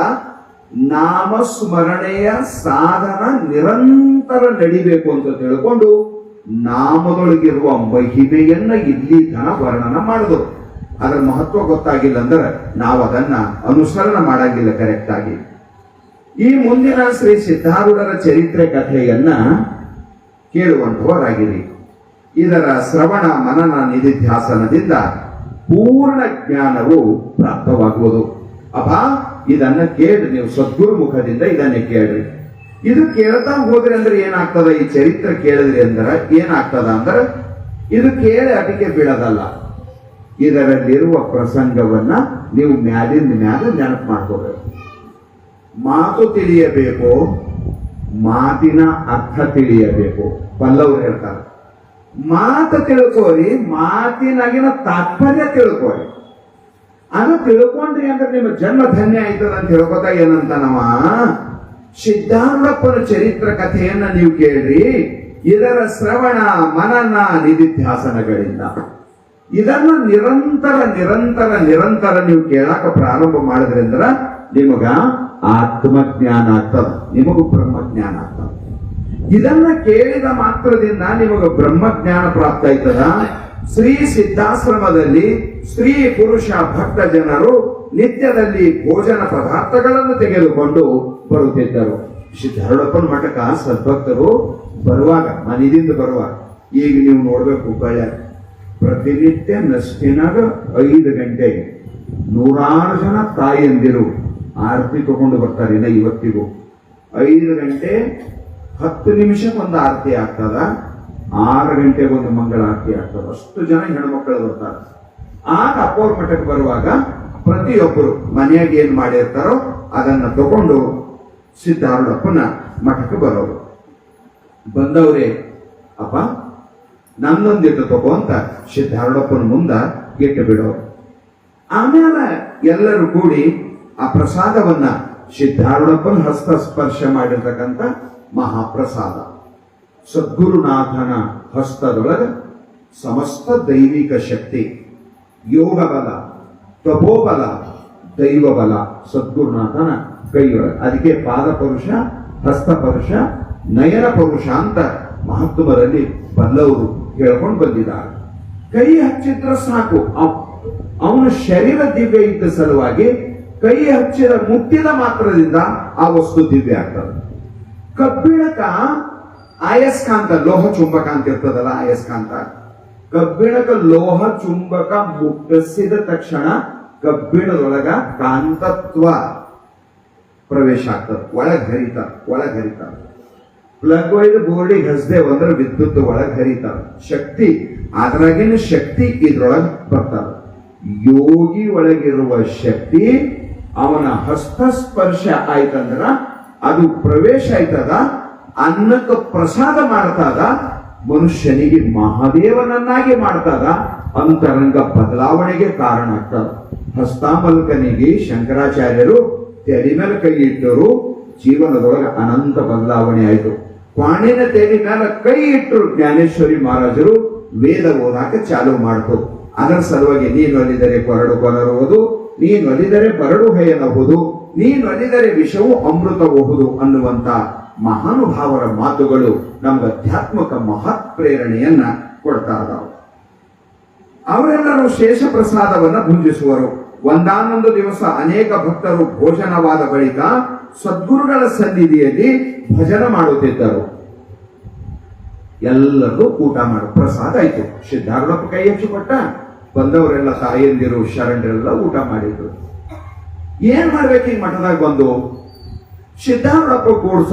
ನಾಮಸ್ಮರಣೆಯ ಸಾಧನ ನಿರಂತರ ನಡಿಬೇಕು ಅಂತ ತಿಳ್ಕೊಂಡು ನಾಮದೊಳಗಿರುವ ಮಹಿಮೆಯನ್ನ ಇಲ್ಲಿ ತನ ವರ್ಣನ ಮಾಡಿದ್ರು. ಅದರ ಮಹತ್ವ ಗೊತ್ತಾಗಿಲ್ಲ ಅಂದ್ರೆ ನಾವು ಅದನ್ನ ಅನುಸರಣೆ ಮಾಡಂಗಿಲ್ಲ ಕರೆಕ್ಟ್ ಆಗಿ. ಈ ಮುಂದಿನ ಶ್ರೀ ಸಿದ್ಧಾರೂಢರ ಚರಿತ್ರೆ ಕಥೆಯನ್ನ ಕೇಳುವಂತವರಾಗಿರಿ. ಇದರ ಶ್ರವಣ ಮನನ ನಿಧಿಧ್ಯಾಸನದಿಂದ ಪೂರ್ಣ ಜ್ಞಾನವು ಪ್ರಾಪ್ತವಾಗುವುದು. ಅಬ್ಬಾ ಇದನ್ನ ಕೇಳಿ ನೀವು ಸದ್ಗುರು ಮುಖದಿಂದ ಇದನ್ನೇ ಕೇಳ್ರಿ. ಇದು ಕೇಳ್ತಾ ಹೋದ್ರಿ ಅಂದ್ರೆ ಏನಾಗ್ತದ, ಈ ಚರಿತ್ರೆ ಕೇಳಿದ್ರಿ ಅಂದ್ರೆ ಏನಾಗ್ತದ ಅಂದ್ರೆ ಇದು ಕೇಳಿ ಅಟಿಕೆ ಬೀಳದಲ್ಲ. ಇದರಲ್ಲಿರುವ ಪ್ರಸಂಗವನ್ನ ನೀವು ಮ್ಯಾಲಿಂದ ಮ್ಯಾಲ ನೆನಪು ಮಾಡ್ಕೋಬೇಕು. ಮಾತು ತಿಳಿಯಬೇಕು, ಮಾತಿನ ಅರ್ಥ ತಿಳಿಯಬೇಕು. ಪಲ್ಲವರು ಹೇಳ್ತಾರೆ, ಮಾತು ತಿಳ್ಕೋರಿ, ಮಾತಿನಾಗಿನ ತಾತ್ಪರ್ಯ ತಿಳ್ಕೋರಿ. ಅದು ತಿಳ್ಕೊಂಡ್ರಿ ಅಂದ್ರೆ ನಿಮ್ಮ ಜನ್ಮ ಧನ್ಯ ಆಯ್ತದ ಅಂತ ಹೇಳ್ಕೊತಾ ಏನಂತ ನಮ್ಮ ಸಿದ್ಧಾರೂಢಪ್ಪನ ಚರಿತ್ರ ಕಥೆಯನ್ನ ನೀವು ಕೇಳ್ರಿ. ಇದರ ಶ್ರವಣ ಮನನ ನಿಧಿಧ್ಯಾಸನಗಳಿಂದ ಇದನ್ನ ನಿರಂತರ ನಿರಂತರ ನಿರಂತರ ನೀವು ಕೇಳಾಕ ಪ್ರಾರಂಭ ಮಾಡಿದ್ರಿಂದ ನಿಮಗ ಆತ್ಮಜ್ಞಾನ ಆಗ್ತದ, ನಿಮಗೂ ಬ್ರಹ್ಮಜ್ಞಾನ ಆಗ್ತದ. ಇದನ್ನ ಕೇಳಿದ ಮಾತ್ರದಿಂದ ನಿಮಗೆ ಬ್ರಹ್ಮಜ್ಞಾನ ಪ್ರಾಪ್ತ ಆಯ್ತದ. ಶ್ರೀ ಸಿದ್ಧಾಶ್ರಮದಲ್ಲಿ ಸ್ತ್ರೀ ಪುರುಷ ಭಕ್ತ ಜನರು ನಿತ್ಯದಲ್ಲಿ ಭೋಜನ ಪದಾರ್ಥಗಳನ್ನು ತೆಗೆದುಕೊಂಡು ಬರುತ್ತಿದ್ದರು. ಸಿದ್ಧಾರೂಢಪ್ಪನ ಮಠಕ ಸದ್ಭಕ್ತರು ಬರುವಾಗ, ಮನೆಯಿಂದ ಬರುವಾಗ, ಈಗ ನೀವು ನೋಡ್ಬೇಕು ಬಳ್ಳಿ ಪ್ರತಿನಿತ್ಯ ನಸ್ತಿನಾಗ 5 ಗಂಟೆಗೆ 100 ಜನ ತಾಯಿಯಂದಿರು ಆರತಿ ತಗೊಂಡು ಬರ್ತಾರೆ. ಇನ್ನ ಇವತ್ತಿಗೂ 5 ಗಂಟೆ 10 ನಿಮಿಷಕ್ಕೆ ಒಂದು ಆರತಿ ಆಗ್ತದ, 6 ಗಂಟೆಗೆ ಒಂದು ಮಂಗಳ ಆರತಿ ಆಗ್ತದ. ಅಷ್ಟು ಜನ ಹೆಣ್ಮಕ್ಳು ಬರ್ತಾರೆ. ಆಗ ಅಪ್ಪವ್ರ ಮಠಕ್ಕೆ ಬರುವಾಗ ಪ್ರತಿಯೊಬ್ಬರು ಮನೆಯಾಗ ಏನ್ ಮಾಡಿರ್ತಾರೋ ಅದನ್ನ ತಗೊಂಡು ಸಿದ್ಧಾರೂಢಪ್ಪನ ಮಠಕ್ಕೆ ಬರೋರು. ಬಂದವ್ರೆ ಅಪ್ಪ ನನ್ನೊಂದಿಟ್ಟು ತಗೋ ಅಂತ ಸಿದ್ಧಾರೂಢಪ್ಪನ ಮುಂದ ಇಟ್ಟು ಬಿಡೋರು. ಆಮೇಲೆ ಎಲ್ಲರೂ ಕೂಡಿ ಆ ಪ್ರಸಾದವನ್ನ ಸಿದ್ಧಾರೂಢಪ್ಪನ ಹಸ್ತ ಸ್ಪರ್ಶ ಮಾಡಿರ್ತಕ್ಕಂಥ ಮಹಾಪ್ರಸಾದ, ಸದ್ಗುರುನಾಥನ ಹಸ್ತದೊಳಗ ಸಮಸ್ತ ದೈವಿಕ ಶಕ್ತಿ, ಯೋಗ ಬಲ, ತಪೋಬಲ, ದೈವ ಬಲ ಸದ್ಗುರುನಾಥನ ಕೈಯೊಳಗೆ. ಅದಕ್ಕೆ ಪಾದ ಪರುಷ, ಹಸ್ತ ಪರುಷ, ನಯನ ಪರುಷ ಅಂತ ಮಹಾತ್ಮರಲ್ಲಿ ಬಲ್ಲವರು ಹೇಳ್ಕೊಂಡು ಬಂದಿದ್ದಾರೆ. ಕೈ ಹಚ್ಚಿದ್ರ ಸಾಕು, ಅವನ ಶರೀರ ದಿವ್ಯ ಇದ್ದ ಸಲುವಾಗಿ ಕೈ ಹಚ್ಚಿದ ಮುಟ್ಟಿದ ಮಾತ್ರದಿಂದ ಆ ವಸ್ತು ದಿವ್ಯ ಆಗ್ತದೆ. ಕಬ್ಬಿಣಕ ಅಯಸ್ಕಾಂತ, ಲೋಹ ಚುಂಬಕ ಅಂತ ಇರ್ತದಲ್ಲ ಅಯಸ್ಕಾಂತ, ಕಬ್ಬಿಣಕ ಲೋಹ ಚುಂಬಕ ಮುಟ್ಟಿಸಿದ ತಕ್ಷಣ ಕಬ್ಬಿಣದೊಳಗ ಕಾಂತತ್ವ ಪ್ರವೇಶ ಆಗ್ತದೆ, ಒಳಗ್ ಹರಿತ. ಪ್ಲಗ್ ಒಯ್ದು ಬೋರ್ಡಿಗೆ ಹಸ್ದೇವ್ ಅಂದ್ರೆ ವಿದ್ಯುತ್ ಒಳಗ್ ಹರಿತಾರ. ಶಕ್ತಿ, ಅದ್ರಾಗಿನ ಶಕ್ತಿ ಇದ್ರೊಳಗೆ ಬರ್ತಾರ. ಯೋಗಿ ಒಳಗಿರುವ ಶಕ್ತಿ ಅವನ ಹಸ್ತಸ್ಪರ್ಶ ಆಯ್ತಂದ್ರ ಅದು ಪ್ರವೇಶ ಆಯ್ತದ, ಅನ್ನಕ್ಕೆ ಪ್ರಸಾದ ಮಾಡ್ತದ, ಮನುಷ್ಯನಿಗೆ ಮಹಾದೇವನನ್ನಾಗಿ ಮಾಡ್ತದ, ಅಂತರಂಗ ಬದಲಾವಣೆಗೆ ಕಾರಣ ಆಗ್ತದ. ಹಸ್ತಾಮಲ್ಕನಿಗೆ ಶಂಕರಾಚಾರ್ಯರು ತೆಡಿ ಮೇಲೆ ಕೈ ಇಟ್ಟರು, ಜೀವನದೊಳಗೆ ಅನಂತ ಬದಲಾವಣೆ ಆಯಿತು. ಕ್ವಾಣಿನ ತೆಡಿ ಮೇಲೆ ಕೈ ಇಟ್ಟರು ಜ್ಞಾನೇಶ್ವರಿ ಮಹಾರಾಜರು ವೇದ ಓದಾಕ ಚಾಲು ಮಾಡ್ತು. ಅದರ ಸಲುವಾಗಿ ನೀನು ಅಲ್ಲಿದರೆ ಕೊರಡು ಕೊನರುವುದು, ನೀನು ಅಲ್ಲಿದರೆ ಬರಡು ಹೆಯನಬಹುದು, ನೀನು ಅಲ್ಲಿದರೆ ವಿಷವು ಅಮೃತಬಹುದು ಅನ್ನುವಂತ ಮಹಾನುಭಾವರ ಮಾತುಗಳು ನಮ್ಗೆ ಅಧ್ಯಾತ್ಮಕ ಮಹತ್ ಪ್ರೇರಣೆಯನ್ನ ಕೊಡ್ತಾ ಇದ್ದಾವೆ. ಅವರೆಲ್ಲರೂ ಶೇಷ ಪ್ರಸಾದವನ್ನ ಭುಂಜಿಸುವರು. ಒಂದಾನೊಂದು ದಿವಸ ಅನೇಕ ಭಕ್ತರು ಭೋಜನವಾದ ಬಳಿಕ ಸದ್ಗುರುಗಳ ಸನ್ನಿಧಿಯಲ್ಲಿ ಭಜನ ಮಾಡುತ್ತಿದ್ದರು. ಎಲ್ಲರೂ ಊಟ ಮಾಡು, ಪ್ರಸಾದ ಆಯ್ತು. ಸಿದ್ಧಾರೂಢಪ್ಪ ಕೈ ಹಚ್ಚಿ ಕೊಟ್ಟ, ಬಂದವರೆಲ್ಲ ತಾಯಿಯಂದಿರು ಶರಣರೆಲ್ಲ ಊಟ ಮಾಡಿದ್ರು. ಏನ್ ಮಾಡ್ಬೇಕು ಈ ಮಠದಾಗ ಬಂದು? ಸಿದ್ಧಾರೂಢಪ್ಪ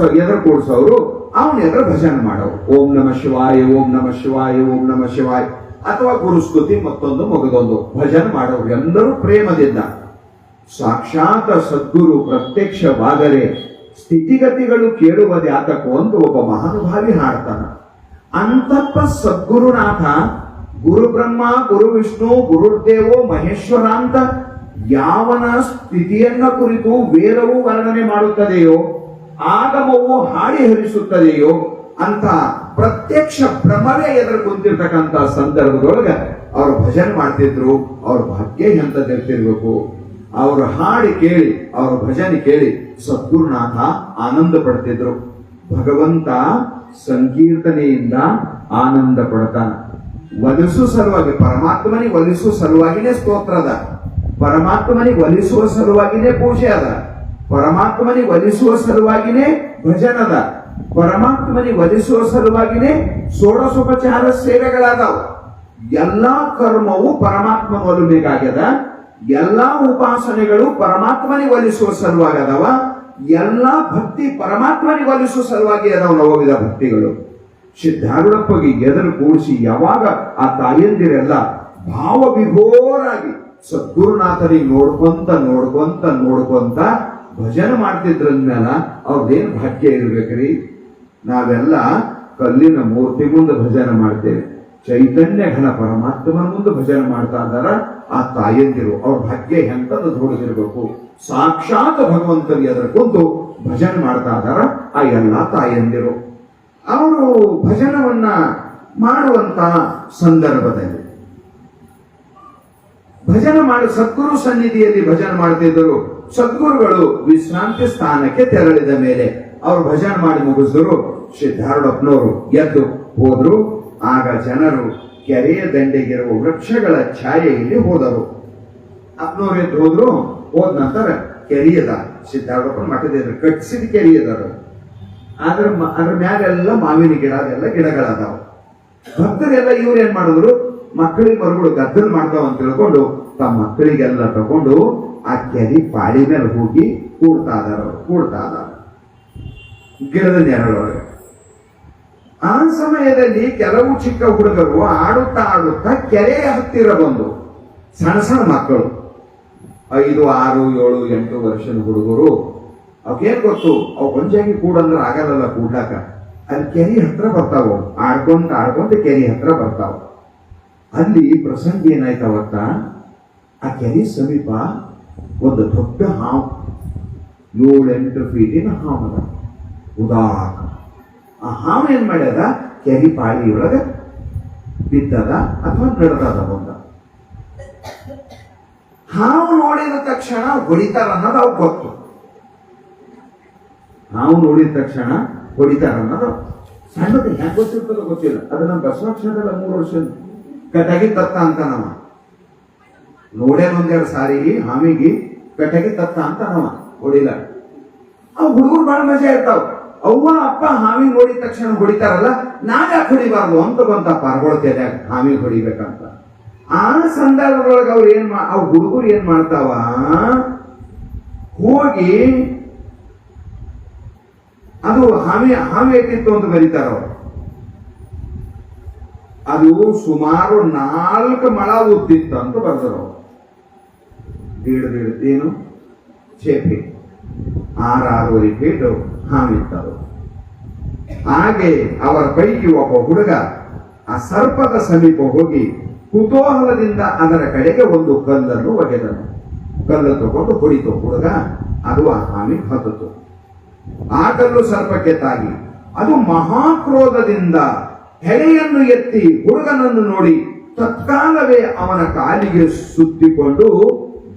ಕೂಡ್ಸೋರು ಅವನ ಎದುರು ಭಜನೆ ಮಾಡೋರು. ಓಂ ನಮ ಶಿವಾಯ, ಓಂ ನಮ ಶಿವಾಯ, ಓಂ ನಮ ಶಿವಾಯ, ಅಥವಾ ಗುರುಸ್ತುತಿ ಮತ್ತೊಂದು ಮಗದೊಂದು ಭಜನೆ ಮಾಡೋರು ಎಲ್ಲರೂ ಪ್ರೇಮದಿಂದ. ಸಾಕ್ಷಾತ್ ಸದ್ಗುರು ಪ್ರತ್ಯಕ್ಷವಾದರೆ ಸ್ಥಿತಿಗತಿಗಳು ಕೇಳುವುದ್ಯಾತಕ್ಕೂ ಅಂತ ಒಬ್ಬ ಮಹಾನುಭಾವಿ ಹಾಡ್ತಾನ. ಅಂತಪ್ಪ ಸದ್ಗುರುನಾಥ ಗುರು ಬ್ರಹ್ಮ, ಗುರು ವಿಷ್ಣು, ಗುರುದೇವೋ ಮಹೇಶ್ವರ ಅಂತ ಯಾವನ ಸ್ಥಿತಿಯನ್ನ ಕುರಿತು ವೇದವು ವರ್ಣನೆ ಮಾಡುತ್ತದೆಯೋ, ಆಗಮವು ಹಾಡಿ ಹರಿಸುತ್ತದೆಯೋ ಅಂತ ಪ್ರತ್ಯಕ್ಷ ಭ್ರಮವೇ ಎದುರು ಕುಂತಿರ್ತಕ್ಕಂಥ ಸಂದರ್ಭದೊಳಗೆ ಅವರು ಭಜನೆ ಮಾಡ್ತಿದ್ರು. ಅವ್ರ ಭಾಗ್ಯ ಎಂತದಿರ್ತಿರ್ಬೇಕು. ಅವ್ರ ಹಾಡಿ ಕೇಳಿ, ಅವ್ರ ಭಜನೆ ಕೇಳಿ ಸದ್ಗುರುನಾಥ ಆನಂದ ಪಡ್ತಿದ್ರು. ಭಗವಂತ ಸಂಕೀರ್ತನೆಯಿಂದ ಆನಂದ ಪಡ್ತಾನ. ಒಲಿಸುವ ಸಲುವಾಗಿ ಪರಮಾತ್ಮನಿಗೆ ಒಲಿಸುವ ಸಲುವಾಗಿನೇ ಸ್ತೋತ್ರ ಅದ, ಪರಮಾತ್ಮನಿಗೆ ಒಲಿಸುವ ಸಲುವಾಗಿನೇ ಪೂಜೆ ಅದ, ಪರಮಾತ್ಮನಿಗೆ ಒಲಿಸುವ ಸಲುವಾಗಿನೇ ಭಜನದ, ಪರಮಾತ್ಮನಿಗೆ ಒಲಿಸುವ ಸಲುವಾಗಿನೇ ಷೋಡಶೋಪಚಾರ ಸೇವೆಗಳಾದವು. ಎಲ್ಲಾ ಕರ್ಮವು ಪರಮಾತ್ಮನ ಒಲುಮೆಗಾಗ್ಯದ, ಎಲ್ಲಾ ಉಪಾಸನೆಗಳು ಪರಮಾತ್ಮನಿಗೆ ಒಲಿಸುವ ಸಲುವಾಗಿ ಅದಾವ, ಎಲ್ಲಾ ಭಕ್ತಿ ಪರಮಾತ್ಮನಿಗೆ ಒಲಿಸುವ ಸಲುವಾಗಿ ಅದಾವ. ನವವಿಧ ಭಕ್ತಿಗಳು ಸಿದ್ಧಾರೂಢಪ್ಪಗೆ ಎದುರು ಕೂಡಿಸಿ ಯಾವಾಗ ಆ ತಾಯಂದಿರೆಲ್ಲ ಭಾವ ವಿಭೋರಾಗಿ ಸದ್ಗುರುನಾಥನಿಗೆ ನೋಡ್ಕೊಂತ ನೋಡ್ಕೊಂತ ನೋಡ್ಕೊಂತ ಭಜನೆ ಮಾಡ್ತಿದ್ರಂದ್ಮೇಲ ಅವ್ರದ್ದೇನು ಭಾಗ್ಯ ಇರ್ಬೇಕ್ರಿ. ನಾವೆಲ್ಲ ಕಲ್ಲಿನ ಮೂರ್ತಿ ಮುಂದೆ ಭಜನೆ ಮಾಡ್ತೇವೆ, ಚೈತನ್ಯ ಘನ ಪರಮಾತ್ಮನ ಮುಂದೆ ಭಜನೆ ಮಾಡ್ತಾ ಇದ್ದಾರ ಆ ತಾಯಂದಿರು. ಅವ್ರ ಭಾಗ್ಯ ಎಂತದ್ದು ದೊಡ್ಡದಿರ್ಬೇಕು. ಸಾಕ್ಷಾತ್ ಭಗವಂತನಿಗೆ ಅದರ ಕುಂತು ಭಜನೆ ಮಾಡ್ತಾ ಇದ್ದಾರ ಆ ಎಲ್ಲಾ ತಾಯಂದಿರು. ಅವರು ಭಜನವನ್ನ ಮಾಡುವಂತ ಸಂದರ್ಭದಲ್ಲಿ ಭಜನೆ ಮಾಡಿ ಸದ್ಗುರು ಸನ್ನಿಧಿಯಲ್ಲಿ ಭಜನೆ ಮಾಡ್ತಿದ್ದರು. ಸದ್ಗುರುಗಳು ವಿಶ್ರಾಂತಿ ಸ್ಥಾನಕ್ಕೆ ತೆರಳಿದ ಮೇಲೆ ಅವರು ಭಜನೆ ಮಾಡಿ ಮುಗಿಸಿದ್ರು. ಸಿದ್ಧಾರೂಢಪ್ಪನವರು ಎದ್ದು ಹೋದ್ರು. ಆಗ ಜನರು ಕೆರೆಯ ದಂಡೆಗಿರುವ ವೃಕ್ಷಗಳ ಛಾಯೆಯಲ್ಲಿ ಹೋದರು. ಅಪ್ಪನವ್ರು ಎದ್ದು ಹೋದ್ರು. ಹೋದ ನಂತರ ಕೆರೆಯದ ಸಿದ್ಧಾರೂಢಪ್ಪನ ಮಠದ ಕಟ್ಟಿಸಿದ ಕೆರೆಯದರು. ಅದ್ರ ಮ್ಯಾಲೆಲ್ಲ ಮಾವಿನ ಗಿಡ, ಅದೆಲ್ಲ ಗಿಡಗಳದಾವ. ಭಕ್ತರೆಲ್ಲ ಇವ್ರು ಏನ್ ಮಾಡಿದ್ರು, ಮಕ್ಕಳಿಗೆ ಮರುಗಳು ಗದ್ದಲು ಮಾಡ್ತಾವ ಅಂತ ತಿಳ್ಕೊಂಡು ತಮ್ಮ ಮಕ್ಕಳಿಗೆಲ್ಲ ತಗೊಂಡು ಆ ಕೆರೆ ಪಾಳಿ ಮೇಲೆ ಹೋಗಿ ಕೂಡ್ತಾ ಇದಾರ ಗಿಡದ ನೆರಳೊಳಗೆ. ಆ ಸಮಯದಲ್ಲಿ ಕೆಲವು ಚಿಕ್ಕ ಹುಡುಗರು ಆಡುತ್ತಾ ಕೆರೆಯ ಹತ್ತಿರ ಬಂದು, ಸಣ್ಣ ಸಣ್ಣ ಮಕ್ಕಳು 5, 6, 7, 8 ವರ್ಷದ ಹುಡುಗರು. ಅವಕ್ಕೇನ್ ಗೊತ್ತು, ಅವು ಕೊಂಚಾಗಿ ಕೂಡಂದ್ರೆ ಆಗಲ್ಲ ಕೂಡ್ಲಾಕ. ಅಲ್ಲಿ ಕೆರೆ ಹತ್ರ ಬರ್ತಾವ, ಆಡ್ಕೊಂತ ಕೆರೆ ಹತ್ರ ಬರ್ತಾವ. ಅಲ್ಲಿ ಪ್ರಸಂಗ ಏನಾಯ್ತವತ್ತ, ಆ ಕೆರೆ ಸಮೀಪ ಒಂದು ದೊಡ್ಡ ಹಾವು, 7-8 ಫೀಟಿನ ಹಾವದ ಉದಾಕ. ಆ ಹಾವು ಏನ್ ಮಾಡ್ಯದ, ಕೆರೆ ಪಾಳಿಯೊಳಗ ಬಿದ್ದದ ಅಥವಾ ನಡೆದದ ಬಂದ. ಹಾವು ನೋಡಿದ ತಕ್ಷಣ ಹೊಡಿತಾರ ಅನ್ನೋದು ಅವ್ರು ಗೊತ್ತು. ಹಾವು ನೋಡಿದ ತಕ್ಷಣ ಹೊಡಿತಾರ ಅನ್ನೋದು ಸಣ್ಣದು ಹೆಂಗ್ ಗೊತ್ತಿರ್ತದೋ ಗೊತ್ತಿಲ್ಲ. ಅದು ನಮ್ಮ ಬಸವಕ್ಷಣದಲ್ಲ 3 ವರ್ಷ ಕಟಗಿ ತತ್ತ ಅಂತ ನಾವ ನೋಡೇನ ಒಂದೆರಡು ಸಾರಿ ಹಾವಿಗೆ ಕಟಗಿ ತತ್ತ ಅಂತ ನಾವ ಹೊಡಿಲ್ಲ. ಅವ್ ಹುಡುಗರು ಬಹಳ ಮಜಾ ಇರ್ತಾವ. ಅವ್ವ ಅಪ್ಪ ಹಾವಿ ನೋಡಿದ ತಕ್ಷಣ ಹೊಡಿತಾರಲ್ಲ, ನಾವ್ಯಾಕೆ ಹೊಡಿಬಾರ್ದು ಅಂತ ಬಂತ ಪಾರ್ಗೊಳ್ತೇನೆ ಹಾವಿಗೆ ಹೊಡಿಬೇಕಂತ. ಆ ಸಂದರ್ಭದೊಳಗೆ ಅವ್ರ ಹುಡುಗರು ಏನ್ ಮಾಡ್ತಾವ, ಹೋಗಿ ಅದು ಹಾವಿ ಐತಿತ್ತು ಅಂತ ಬರೀತಾರ ಅವರು. ಅದು ಸುಮಾರು 4 ಮೊಳ ಉದ್ದಿತ್ತು ಅಂತ ಬರ್ದರು. ಏನು ಚೇಪಿ 6-6.5 ಫೀಟ್ ಹಾವಿತ್ತದು. ಹಾಗೆ ಅವರ ಪೈಕಿ ಒಬ್ಬ ಹುಡುಗ ಆ ಸರ್ಪದ ಸಮೀಪ ಹೋಗಿ ಕುತೂಹಲದಿಂದ ಅದರ ಕಡೆಗೆ ಒಂದು ಕಲ್ಲನ್ನು ಒಗೆದನು. ಕಲ್ಲು ತಗೊಂಡು ಹೊಡಿತು ಹುಡುಗ. ಅದು ಆ ಹಾವಿ ಹತ್ತಿತು. ಆ ಕಲ್ಲು ಸರ್ಪಕ್ಕೆ ತಾಗಿ ಅದು ಮಹಾಕ್ರೋಧದಿಂದ ಹೆಡೆಯನ್ನು ಎತ್ತಿ ಹುಡುಗನನ್ನು ನೋಡಿ ತತ್ಕಾಲವೇ ಅವನ ಕಾಲಿಗೆ ಸುತ್ತಿಕೊಂಡು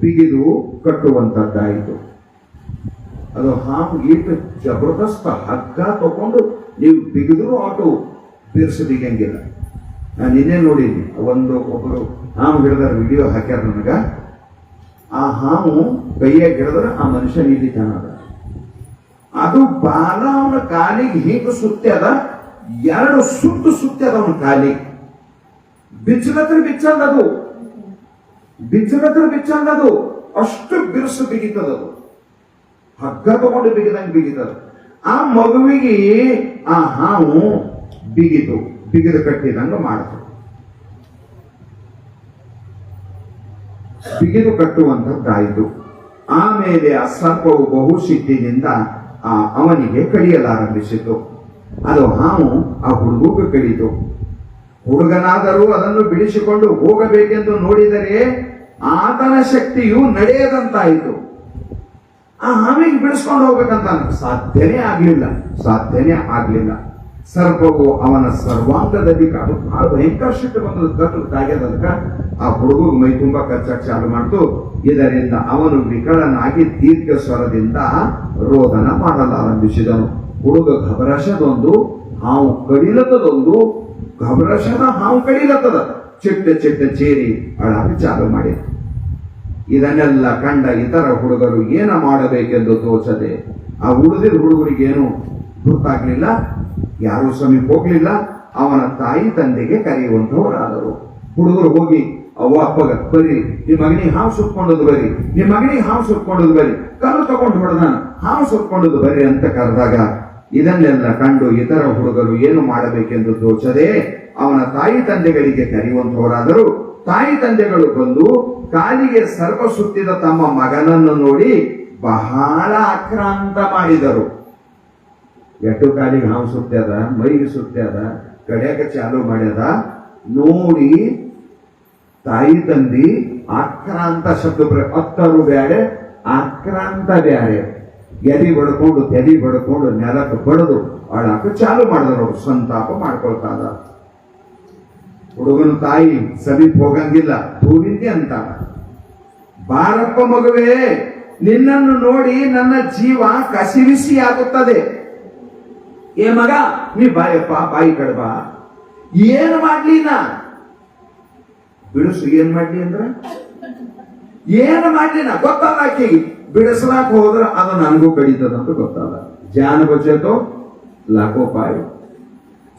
ಬಿಗಿದು ಕಟ್ಟುವಂತದ್ದಾಯಿತು. ಅದು ಹಾವು ಈಟು ಜಬರ್ದಸ್ತ ಹಗ್ಗ ತಗೊಂಡು ನೀವು ಬಿಗಿದ್ರು ಆಟೋ ಬೀರ್ಸದಿಗಂಗಿಲ್ಲ. ನಾನು ನಿನ್ನೆ ನೋಡಿದ್ವಿ, ಒಬ್ಬರು ಹಾವು ಹಿಡಿದಾರ ವಿಡಿಯೋ ಹಾಕ್ಯಾರ ನನಗ. ಆ ಹಾವು ಕೈಯಾಗ ಹಿಡಿದ್ರೆ ಆ ಮನುಷ್ಯ ನಿಂತಿದ್ದಾನದ. ಅದು ಬಾಲ ಅವನ ಕಾಲಿಗೆ ಹೀಗೆ ಸುತ್ತ್ಯದ, 2 ಸುತ್ತು ಸುತ್ತ್ಯದ ಅವನ ಕಾಲಿಗೆ. ಬಿಚ್ಚಲತ್ರ ಬಿಚ್ಚಂದದು ಅಷ್ಟು ಬಿರುಸು ಬಿಗಿತದದು. ಹಗ್ಗ ತಗೊಂಡು ಬಿಗಿತದ. ಆ ಮಗುವಿಗೆ ಆ ಹಾವು ಬಿಗಿದು ಕಟ್ಟಿದಂಗ ಮಾಡ್ತು. ಬಿಗಿದು ಕಟ್ಟುವಂತದ್ದಾಯಿತು. ಆಮೇಲೆ ಆ ಸರ್ಪವು ಬಹುಶಿದ್ಧಿನಿಂದ ಅವನಿಗೆ ಕಡಿಯಲಾರಂಭಿಸಿತು. ಅದು ಹಾವು ಆ ಹುಡುಗಗೆ ಕಡಿತು. ಹುಡುಗನಾದರೂ ಅದನ್ನು ಬಿಡಿಸಿಕೊಂಡು ಹೋಗಬೇಕೆಂದು ನೋಡಿದರೆ ಆತನ ಶಕ್ತಿಯು ನಡೆಯದಂತಾಯಿತು. ಆ ಹಾವಿಗೆ ಬಿಡಿಸ್ಕೊಂಡು ಹೋಗ್ಬೇಕಂತ ಸಾಧ್ಯನೇ ಆಗ್ಲಿಲ್ಲ. ಸರ್ಪವು ಅವನ ಸರ್ವಾಂಗದಲ್ಲಿ ಅದು ಬಹಳ ಭಯಂಕರ ಶಕ್ತಿ ಬಂದದ್ದು. ಕಟ್ಟುತ್ತಾಗ್ಯದಕ್ಕ ಆ ಹುಡುಗ ಮೈ ತುಂಬಾ ಕಚ್ಚಕ್ಕೆ ಚಾಲು ಮಾಡ್ತು. ಇದರಿಂದ ಅವನು ವಿಕಳನಾಗಿ ದೀರ್ಘ ಸ್ವರದಿಂದ ರೋದನ ಮಾಡಲಾರಂಭಿಸಿದನು. ಹುಡುಗ ಘಬರಶದೊಂದು ಹಾವು ಕಡಿಲತ್ತದೊಂದು ಗಬರಶನ ಹಾವು ಕಡಿಲತ್ತದ ಚಿಟ್ಟ ಚಿಟ್ಟ ಚೇರಿ ಅಳಾಗ ಚಾಲು ಮಾಡಿ. ಇದನ್ನೆಲ್ಲ ಕಂಡ ಇತರ ಹುಡುಗರು ಏನ ಮಾಡಬೇಕೆಂದು ತೋಚದೆ ಆ ಉಳಿದಿದ ಹುಡುಗರಿಗೇನು ಗೊತ್ತಾಗ್ಲಿಲ್ಲ, ಯಾರೂ ಸಮೀಪ ಹೋಗ್ಲಿಲ್ಲ. ಅವನ ತಾಯಿ ತಂದೆಗೆ ಕರೆಯುವಂತವರಾದರು. ಹುಡುಗರು ಹೋಗಿ ಅವ್ವ ಅಪ್ಪಗ ಬರ್ರಿ, ನಿಮ್ಮ ಮಗನಿಗೆ ಹಾವು ಸುಟ್ಕೊಂಡದ್ದು ಬರ್ರಿ, ನಿಮ್ಮ ಮಗನಿಗೆ ಹಾವು ಸುಟ್ಕೊಂಡದ್ದು ಬರ್ರಿ, ಕಲ್ಲು ತಗೊಂಡು ಹೊಡೆದಾನ, ಹಾವು ಸುಟ್ಕೊಂಡದ್ದು ಬರ್ರಿ ಅಂತ ಕರೆದಾಗ ಇದನ್ನೆಲ್ಲ ಕಂಡು ಇತರ ಹುಡುಗರು ಏನು ಮಾಡಬೇಕೆಂದು ತೋಚದೆ ಅವನ ತಾಯಿ ತಂದೆಗಳಿಗೆ ಕರೆಯುವಂತವರಾದರು. ತಾಯಿ ತಂದೆಗಳು ಬಂದು ಕಾಲಿಗೆ ಸರ್ಪ ಸುತ್ತಿದ ತಮ್ಮ ಮಗನನ್ನು ನೋಡಿ ಬಹಳ ಆಕ್ರಾಂತ ಮಾಡಿದರು. ಎಟ್ಟು ಕಾಲಿಗೆ ಹಾವು ಸುತ್ತ್ಯದ, ಮೈಗೆ ಸುತ್ತ್ಯದ, ಕಡೆಯಕ ಚಾಲು ಮಾಡ್ಯದ ನೋಡಿ ತಾಯಿ ತಂದಿ ಆಕ್ರಾಂತ ಶಬ್ದ ಅತ್ತರು ಬ್ಯಾಡೆ, ಆಕ್ರಾಂತ ಬ್ಯಾರೆ. ಎದಿ ಬಡ್ಕೊಂಡು ತೆಲಿ ಬಡ್ಕೊಂಡು ನೆಲಕ್ಕೆ ಬಡದು ಅಳಾಕ ಚಾಲು ಮಾಡಿದ್ರು. ಸಂತಾಪ ಮಾಡ್ಕೊಳ್ತಾದ. ಹುಡುಗನ ತಾಯಿ ಸಮೀಪ ಹೋಗಂಗಿಲ್ಲ, ದೂರಿಂದಿ ಅಂತ. ಬಾರಪ್ಪ ಮಗುವೇ, ನಿನ್ನನ್ನು ನೋಡಿ ನನ್ನ ಜೀವ ಕಸಿವಿಸಿ ಆಗುತ್ತದೆ. ಏ ಮಗ, ನೀ ಬಾಯಪ್ಪ, ಬಾಯಿ ಕಡ್ಬ. ಏನು ಮಾಡ್ಲಿ ನಾ ಬಿಡಿಸು? ಏನ್ ಮಾಡ್ಲಿ ಅಂದ್ರ ಏನು ಮಾಡ್ಲಿ ನಾ ಗೊತ್ತಲ್ಲ. ಆಕೆಗೆ ಬಿಡಿಸಲಾಕ ಹೋದ್ರ ಅದು ನನಗೂ ಕಡಿತದಂತ ಗೊತ್ತಲ್ಲ. ಜಾನ ಬಚೇತೋ ಲಾಖೋ ಪಾಯ್,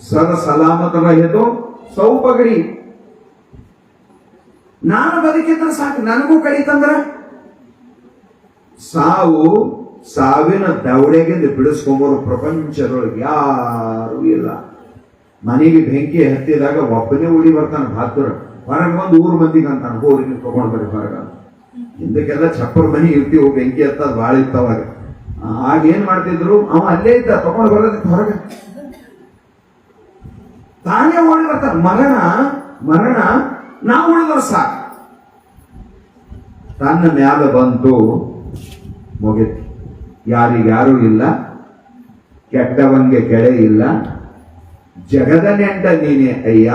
ಸದ ಸಲಾಮತ ರಹಿತೋ ಸೌ ಪಗಡಿ. ನಾನು ಬದುಕಿದ್ರೆ ಸಾಕು, ನನಗೂ ಕಡಿತಂದ್ರ ಸಾವು ಸಾವಿನ ದವಡೆಗೆ ಬಿಡಿಸ್ಕೊಂಬರು ಪ್ರಪಂಚದೊಳಗೆ ಯಾರು ಇಲ್ಲ. ಮನೆಗೆ ಬೆಂಕಿ ಹತ್ತಿದಾಗ ಒಬ್ಬನೇ ಉಳಿ ಬರ್ತಾನೆ, ಬಹದ್ದೂರ ಹೊರಗೆ ಬಂದು ಊರು ಮಂದಿಗೆ ಅಂತಾನೆ, ಹೋಗಿ ನೀವು ತಗೊಂಡು ಬರ್ರಿ ಹೊರಗ. ಹಿಂದಕ್ಕೆಲ್ಲ ಚಪ್ಪರ್ ಮನಿ ಇರ್ತೀವಿ, ಬೆಂಕಿ ಹತ್ತದ ಬಾಳ ಇತ್ತವಾಗ. ಆಗ ಏನ್ ಮಾಡ್ತಿದ್ರು, ಅವ ಅಲ್ಲೇ ಇದ್ದ, ತಗೊಂಡು ಬರೋದಕ್ಕೆ ಹೊರಗ ತಾನೇ ಓಡಿ ಬರ್ತಾನೆ. ಮರಣ ನಾವು ಉಳಿದ್ರ ಸಾಕು. ತನ್ನ ಮ್ಯಾಲ ಬಂತು, ಮುಗಿತು. ಯಾರಿಗ್ಯಾರೂ ಇಲ್ಲ, ಕೆಟ್ಟವಂಗೆ ಕೆಳೆ ಇಲ್ಲ. ಜಗದ ನೆಂಟ ನೀನೆ ಅಯ್ಯ,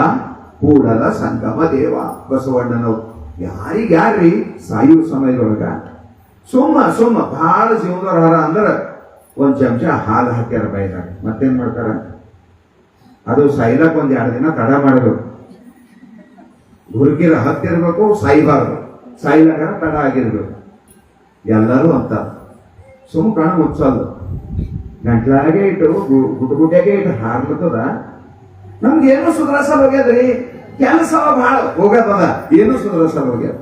ಕೂಡಲ ಸಂಗಮ ದೇವ. ಬಸವಣ್ಣನವರು ಯಾರಿಗ್ಯಾರ್ರಿ ಸಾಯುವ ಸಮಯದೊಳಗ ಸುಮ್ಮ ಬಹಳ ಜೀವನದವರ ಅಂದ್ರ ಒಂದ್ ಚಮಚ ಹಾಲು ಹಾಕ್ಯಾರ ಬೈದಾಗ. ಮತ್ತೇನ್ ಮಾಡ್ತಾರ, ಅದು ಸಾಯ್ಲಕ್ ಒಂದ್ 2 ದಿನ ತಡ ಮಾಡಬೇಕು. ಹುಡುಗಿರ ಹತ್ತಿರ್ಬೇಕು, ಸಾಯ್ಬಾರ್ದು. ಸಾಯ್ಲಕ ತಡ ಆಗಿರ್ಬೇಕು. ಎಲ್ಲರೂ ಅಂತ ಕಣ ಮುಚ್ಚಲ್ದು, ಗಂಟ್ಲಾಗೆ ಇಟ್ಟು ಗುಡ್ಗುಡ್ಯಾಗೆ ಇಟ್ಟು ಹಾರ್ಲತ್ತದ. ನಮ್ಗೇನು ಸುಧಾರಿಸಲ್ ಹೋಗ್ಯದ್ರಿ, ಕೆಲಸ ಬಹಳ ಹೋಗದದ, ಏನು ಸುಧಾರಿಸಲ್ ಹೋಗ್ಯದ.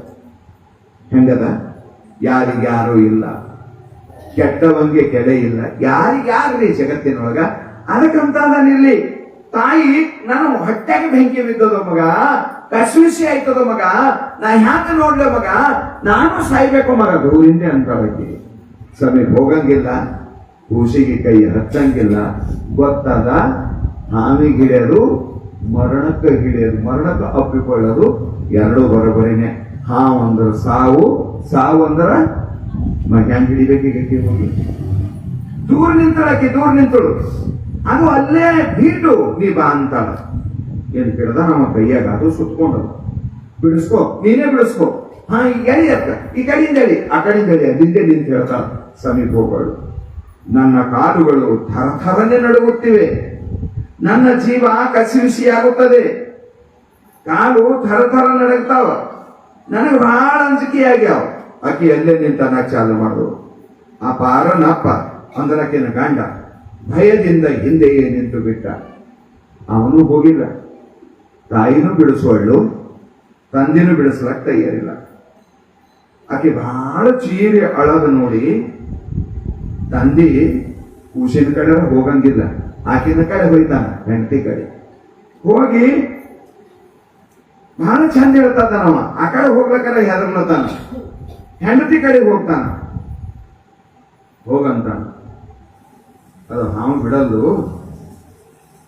ಹೆಂಗದ, ಯಾರಿಗ್ಯಾರು ಇಲ್ಲ, ಕೆಟ್ಟವಂಗೆ ಕೆಡೆ ಇಲ್ಲ. ಯಾರಿಗ್ಯಾರ್ರಿ ಜಗತ್ತಿನೊಳಗ? ಅದಕ್ಕಂತ ನಾನಿಲ್ಲಿ ತಾಯಿ ನಾನು ಹೊಟ್ಟೆಗೆ ಬೆಂಕಿ ಬಿದ್ದದ ಮಗ, ಕಸುವಿಸಿ ಆಯ್ತದ ಮಗ, ನಾ ಹ್ಯಾಂಗ ನೋಡ್ಲೆ ಮಗ, ನಾನು ಸಾಯ್ಬೇಕು ಮಗ, ದೂರಿಂದ ಅಂತ ಸಮೀಪ ಹೋಗಂಗಿಲ್ಲ, ಕೂಸಿಗೆ ಕೈ ಹಚ್ಚಂಗಿಲ್ಲ. ಗೊತ್ತದ, ಹಾವಿಗೆ ಹಿಡಿಯೋದು ಮರಣಕ್ಕೆ ಹಿಡಿಯೋದು, ಮರಣಕ್ಕೆ ಅಪ್ಪಿಕೊಳ್ಳೋದು ಎರಡೂ ಬರೋಬರಿನೇ. ಹಾವು ಅಂದ್ರ ಸಾವು, ಸಾವು ಅಂದ್ರ ಹೆಂಗ್ ಹಿಡಿಬೇಕೀಗಕ್ಕೆ ಹೋಗಿ ದೂರ ನಿಂತಳಕ್ಕೆ, ದೂರ ನಿಂತಳು. ಅದು ಅಲ್ಲೇ ಬೀಟು, ನೀ ಬಾ ಅಂತಾಳ. ಏನ್ ಕೇಳ್ದ, ನಮ್ಮ ಕೈಯಾಗ ಅದು ಸುತ್ಕೊಂಡದ. ಬಿಡಿಸ್ಕೋ, ನೀನೇ ಬಿಡಿಸ್ಕೋ. ಹಾ, ಈ ಎಳಿ ಅಕ್ಕ, ಈ ಕಡೆಯಿಂದ ಎಳಿ, ಆ ಕಡೆಯಿಂದ ಎಳಿ, ಅಲ್ಲಿಂದೇ ನಿಂತ ಹೇಳ್ತಾಳ. ಸಮೀಪ ಹೋಗಳು. ನನ್ನ ಕಾಲುಗಳು ಥರಥರನೆ ನಡುಗುತ್ತಿವೆ, ನನ್ನ ಜೀವ ಕಸಿವಿಸಿಯಾಗುತ್ತದೆ. ಕಾಲು ಥರಥರ ನಡಗ್ತಾವ, ನನಗೆ ಬಹಳ ಅಂಜಿಕೆ ಆಗ್ಯಾವ. ಆಕಿ ಅಲ್ಲೇ ನಿಂತ ಚಾಲು ಮಾಡಿದ್ರು. ಆ ಪಾರನಪ್ಪ ಅಂದ್ರಕಿನ ಗಂಡ ಭಯದಿಂದ ಹಿಂದೆಯೇ ನಿಂತು ಬಿಟ್ಟ. ಅವನು ಹೋಗಿಲ್ಲ. ತಾಯಿನೂ ಬಿಡಿಸುವಳ್ಳು, ತಂದಿನೂ ಬಿಡಿಸ್ಲಕ್ ತಯಾರಿಲ್ಲ. ಆಕೆ ಬಹಳ ಚೀರಿ ಅಳದ ನೋಡಿ ತಂದಿ ಕೂಸಿನ ಕಡೆ ಹೋಗಂಗಿಲ್ಲ, ಆಕಿನ ಕಡೆ ಹೋಯ್ತಾನ, ಹೆಂಡತಿ ಕಡೆ ಹೋಗಿ ಬಹಳ ಚಂದ ಹೇಳ್ತಾನವ. ಆ ಕಡೆ ಹೋಗ್ಬೇಕಾದ್ರೆ ಹೆದರ್ಲತಾನ, ಹೆಂಡತಿ ಕಡೆ ಹೋಗ್ತಾನ. ಹೋಗಂತಾನ. ಅದು ಹಾವು ಬಿಡಲ್ದು.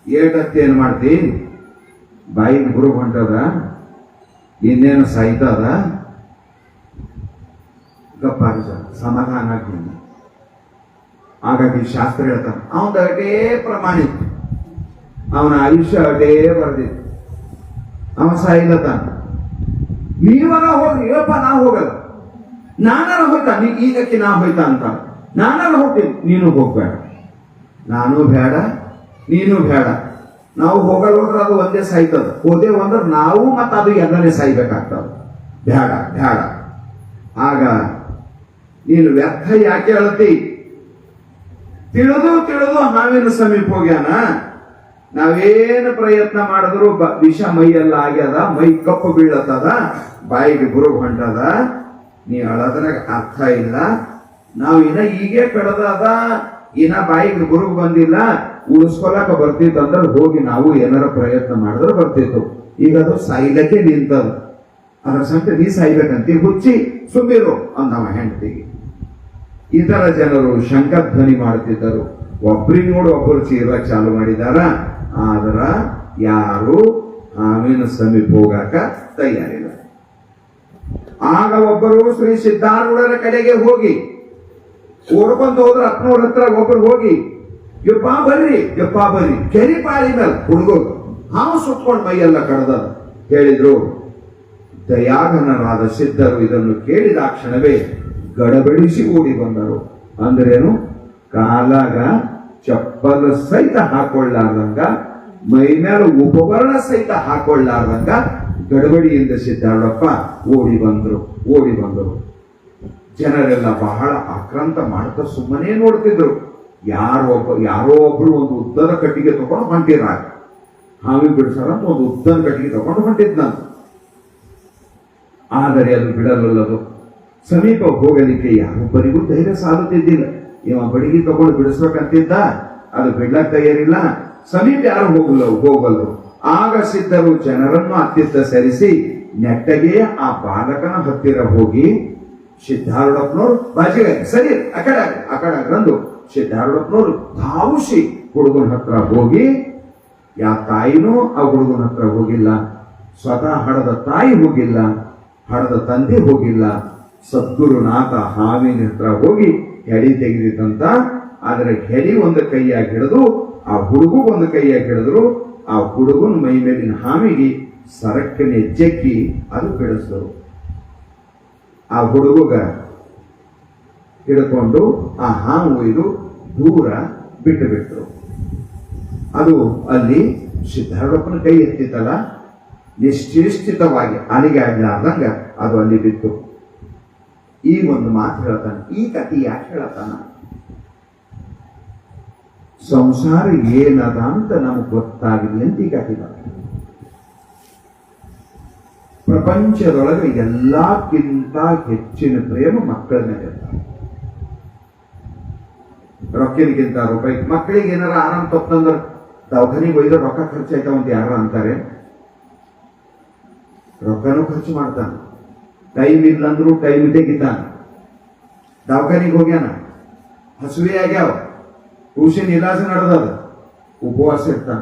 ಏಟತ್ತಿ ಏನ್ ಮಾಡ್ತಿ, ಬಾಯಿಗೆ ಗುರು ಹೊಂಟದ, ಇನ್ನೇನು ಸಾಯ್ತದ, ಗಪ್ಪಾಗ ಸಮಾಧಾನ ಆಗ್ತೀನಿ. ಹಾಗಾಗಿ ಶಾಸ್ತ್ರ ಹೇಳ್ತಾನೆ, ಅವನ ಅಟೇ ಪ್ರಮಾಣಿತ, ಅವನ ಆಯುಷ್ಯ ಅಟೇ ಬರ್ದಿತ್ತು, ಅವ ಸಾಯಿಲತಾನ. ನೀವನ ಹೋಗ್ರಿ, ಇವಪ್ಪ ನಾ ಹೋಗಲ್ಲ, ನಾನಾರ ಹೋಯ್ತಾ, ನೀ ಈಗಕ್ಕೆ ನಾ ಹೋಯ್ತಾ ಅಂತ. ನಾನಾರ ಹೋಗ್ತೀನಿ, ನೀನು ಹೋಗ್ಬೇಡ, ನಾನು ಬೇಡ, ನೀನು ಬೇಡ, ನಾವು ಹೋಗಲ್ ಹೋದ್ರೆ ಅದು ಒಂದೇ ಸಾಯ್ತದ, ಹೋದೇವು ಅಂದ್ರೆ ನಾವು ಮತ್ತೆ ಅದು ಎಲ್ಲನೇ ಸಾಯ್ಬೇಕಾಗ್ತದ. ಬ್ಯಾಡ ಬ್ಯಾಡ. ಆಗ ನೀನು ವ್ಯರ್ಥ ಯಾಕೆ ಹೇಳ್ತಿ? ತಿಳಿದು ಹಾವಿನ ಸಮೀಪ ಹೋಗ್ಯಾನ. ನಾವೇನು ಪ್ರಯತ್ನ ಮಾಡಿದ್ರು ವಿಷ ಮೈಯೆಲ್ಲ ಆಗ್ಯದ, ಮೈ ಕಪ್ಪು ಬೀಳತ್ತದ, ಬಾಯಿಗೆ ಬುರುಗು ಹೊಂಟದ. ನೀ ಅಳದ್ರಾಗ ಅರ್ಥ ಇಲ್ಲ. ನಾವು ಈಗೇ ಕಡದದ, ಇನ್ನ ಬಾಯಿಗೆ ಬುರುಗು ಬಂದಿಲ್ಲ, ಉಳಿಸ್ಕೊಳಕ ಬರ್ತಿತ್ತಂದ್ರೆ ಹೋಗಿ ನಾವು ಏನಾರ ಪ್ರಯತ್ನ ಮಾಡಿದ್ರೆ ಬರ್ತಿತ್ತು. ಈಗ ಅದು ಸಾಯ್ಲಕ್ಕೆ ನಿಂತದ. ಅದ್ರ ಸಂಖ್ಯೆ ನೀ ಸಾಯ್ಬೇಕಂತ ಹುಚ್ಚಿ ಸುಮ್ಮಿರು ಅಂದವ ಹೆಂಡತಿಗೆ. ಇತರ ಜನರು ಶಂಕಧ್ವನಿ ಮಾಡುತ್ತಿದ್ದರು. ಒಬ್ರಿಗೆ ನೋಡಿ ಒಬ್ಬರು ಚೀರ ಚಾಲು ಮಾಡಿದಾರ. ಆದ್ರ ಯಾರು ಹಾವಿನ ಸಮೀಪ ಹೋಗಾಕ ತಯಾರಿಲ್ಲ. ಆಗ ಒಬ್ಬರು ಶ್ರೀ ಸಿದ್ಧಾರೂಢರ ಕಡೆಗೆ ಹೋಗಿ ಓಡ್ಕೊಂತ ಹೋದ್ರ ಅಪ್ಪನವ್ರ ಹತ್ರ ಒಬ್ಬರು ಹೋಗಿ, ಯಪ್ಪ ಬರ್ರಿ ಕೆರಿ ಪಾಳಿ ಮೇಲೆ ಹುಡುಗರು ಹಾವು ಸುಟ್ಕೊಂಡು ಮೈಯೆಲ್ಲ ಕಡ್ದ ಹೇಳಿದ್ರು. ದಯಾಘನರಾದ ಸಿದ್ಧರು ಇದನ್ನು ಕೇಳಿದ ಕ್ಷಣವೇ ಗಡಬಡಿಸಿ ಓಡಿ ಬಂದರು. ಅಂದ್ರೇನು? ಕಾಲಾಗ ಚಪ್ಪಲ ಸಹಿತ ಹಾಕೊಳ್ಳಾರ್ದಂಗ, ಮೈ ಮೇಲೆ ಉಪಕರಣ ಸಹಿತ ಹಾಕೊಳ್ಳಾರ್ದಂಗ ಗಡಬಡಿಯಿಂದ ಸಿದ್ಧಾರೂಢಪ್ಪ ಓಡಿ ಬಂದರು. ಜನರೆಲ್ಲ ಬಹಳ ಆಕ್ರಾಂತ ಮಾಡ್ತಾ ಸುಮ್ಮನೆ ನೋಡ್ತಿದ್ರು. ಯಾರೋ ಒಬ್ರು ಒಂದು ಉದ್ದದ ಕಟ್ಟಿಗೆ ತಗೊಂಡು ಹೊಂಟಿರ, ಹಾವಿ ಬಿಡಿಸಾರಂತ ಒಂದು ಉದ್ದದ ಕಟ್ಟಿಗೆ ತಗೊಂಡು ಹೊಂಟಿದ್ನಂತ. ಆದರೆ ಅದು ಬಿಡಲಲ್ಲದು. ಸಮೀಪ ಹೋಗಲಿಕ್ಕೆ ಯಾರೊಬ್ಬರಿಗೂ ಧೈರ್ಯ ಸಾಲುತ್ತಿದ್ದಿಲ್ಲ. ಇವ ಬಡಿಗೆ ತಗೊಂಡು ಬಿಡಿಸ್ಬೇಕಂತಿದ್ದ, ಅದು ಬಿಡ್ಲಕ್ ತಯಾರಿಲ್ಲ. ಸಮೀಪ ಯಾರು ಹೋಗಲ್ರು. ಆಗ ಸಿದ್ಧರು ಜನರನ್ನು ಅತ್ತಿತ್ತ ಸರಿಸಿ ನೆಟ್ಟಗೆ ಆ ಬಾಲಕನ ಹತ್ತಿರ ಹೋಗಿ, ಸಿದ್ಧಾರೂಢಪ್ಪನವ್ರು ಬಾಜಿಗೆ ಸರಿ ಆ ಕಡೆ ಅಂದು ಸಿದ್ಧಾರೂಢಪ್ಪನವ್ರು ಧಾವುಸಿ ಹುಡುಗನ ಹತ್ರ ಹೋಗಿ, ಯಾ ತಾಯಿನೂ ಆ ಹುಡುಗನ ಹತ್ರ ಹೋಗಿಲ್ಲ, ಸ್ವತಃ ಹಡದ ತಾಯಿ ಹೋಗಿಲ್ಲ, ಹಡದ ತಂದೆ ಹೋಗಿಲ್ಲ. ಸದ್ಗುರುನಾಥ ಹಾವಿನ ಹತ್ರ ಹೋಗಿ ಹೆಡಿ ತೆಗೆದಿತ್ತಂತ. ಆದರೆ ಹೆಡಿ ಒಂದು ಕೈಯಾಗಿ ಹಿಡಿದು ಆ ಹುಡುಗ ಒಂದು ಕೈಯಾಗಿ ಹಿಡಿದ್ರು. ಆ ಹುಡುಗನ ಮೈ ಮೇಲಿನ ಹಾವಿಗೆ ಸರಕ್ಕನೆ ಜಗ್ಗಿ ಅದು ಬಿಡಿಸಿದ್ರು. ಆ ಹುಡುಗ ಹಿಡ್ಕೊಂಡು ಆ ಹಾವು ಒಯ್ದು ದೂರ ಬಿಟ್ಟರು. ಅದು ಅಲ್ಲಿ ಸಿದ್ಧಾರೂಢಪ್ಪನ ಕೈ ಎತ್ತಿತ್ತಲ್ಲ, ನಿಶ್ಚೇಷ್ಟಿತವಾಗಿ ಅಲ್ಲಿಗೆ ಆಗ್ಲಾರ್ದಂಗ ಅದು ಅಲ್ಲಿ ಬಿತ್ತು. ಈ ಒಂದು ಮಾತು ಹೇಳ್ತಾನೆ. ಈ ಕಥೆ ಯಾಕೆ ಹೇಳ್ತಾನ? ಸಂಸಾರ ಏನದ ಅಂತ ನಮಗೆ ಗೊತ್ತಾಗಲಿ ಅಂತ ಈ ಕಥೆ ಹೇಳ್ತಾನೆ. ಪ್ರಪಂಚದೊಳಗೆ ಎಲ್ಲಕ್ಕಿಂತ ಹೆಚ್ಚಿನ ಪ್ರೇಮ ಮಕ್ಕಳ ಮೇಲೆ ಇರ್ತಾರೆ. ರೊಕ್ಕಿನಕ್ಕಿಂತ ರೂಪಾಯಿ. ಮಕ್ಕಳಿಗೆ ಏನಾರ ಆರಾಮ್ ತಪ್ಪಂದ್ರೆ ದವಾಖಾನಿಗೆ ಒಯ್ದ್ರೆ ರೊಕ್ಕ ಖರ್ಚಾಯ್ತಾವ ಅಂತ ಯಾರು ಅಂತಾರೆ? ರೊಕ್ಕನೂ ಖರ್ಚು ಮಾಡ್ತಾನೆ. ಟೈಮ್ ಇಲ್ಲಂದ್ರೂ ಟೈಮ್ ತೆಗಿತಾನ. ದವಾಖಾನಿಗೆ ಹೋಗ್ಯಾನ, ಹಸುವೆ ಆಗ್ಯಾವ, ಟ್ಯೂಷನ್ ಇಲಾಜ ನಡೆದದ, ಉಪವಾಸ ಇರ್ತಾನ.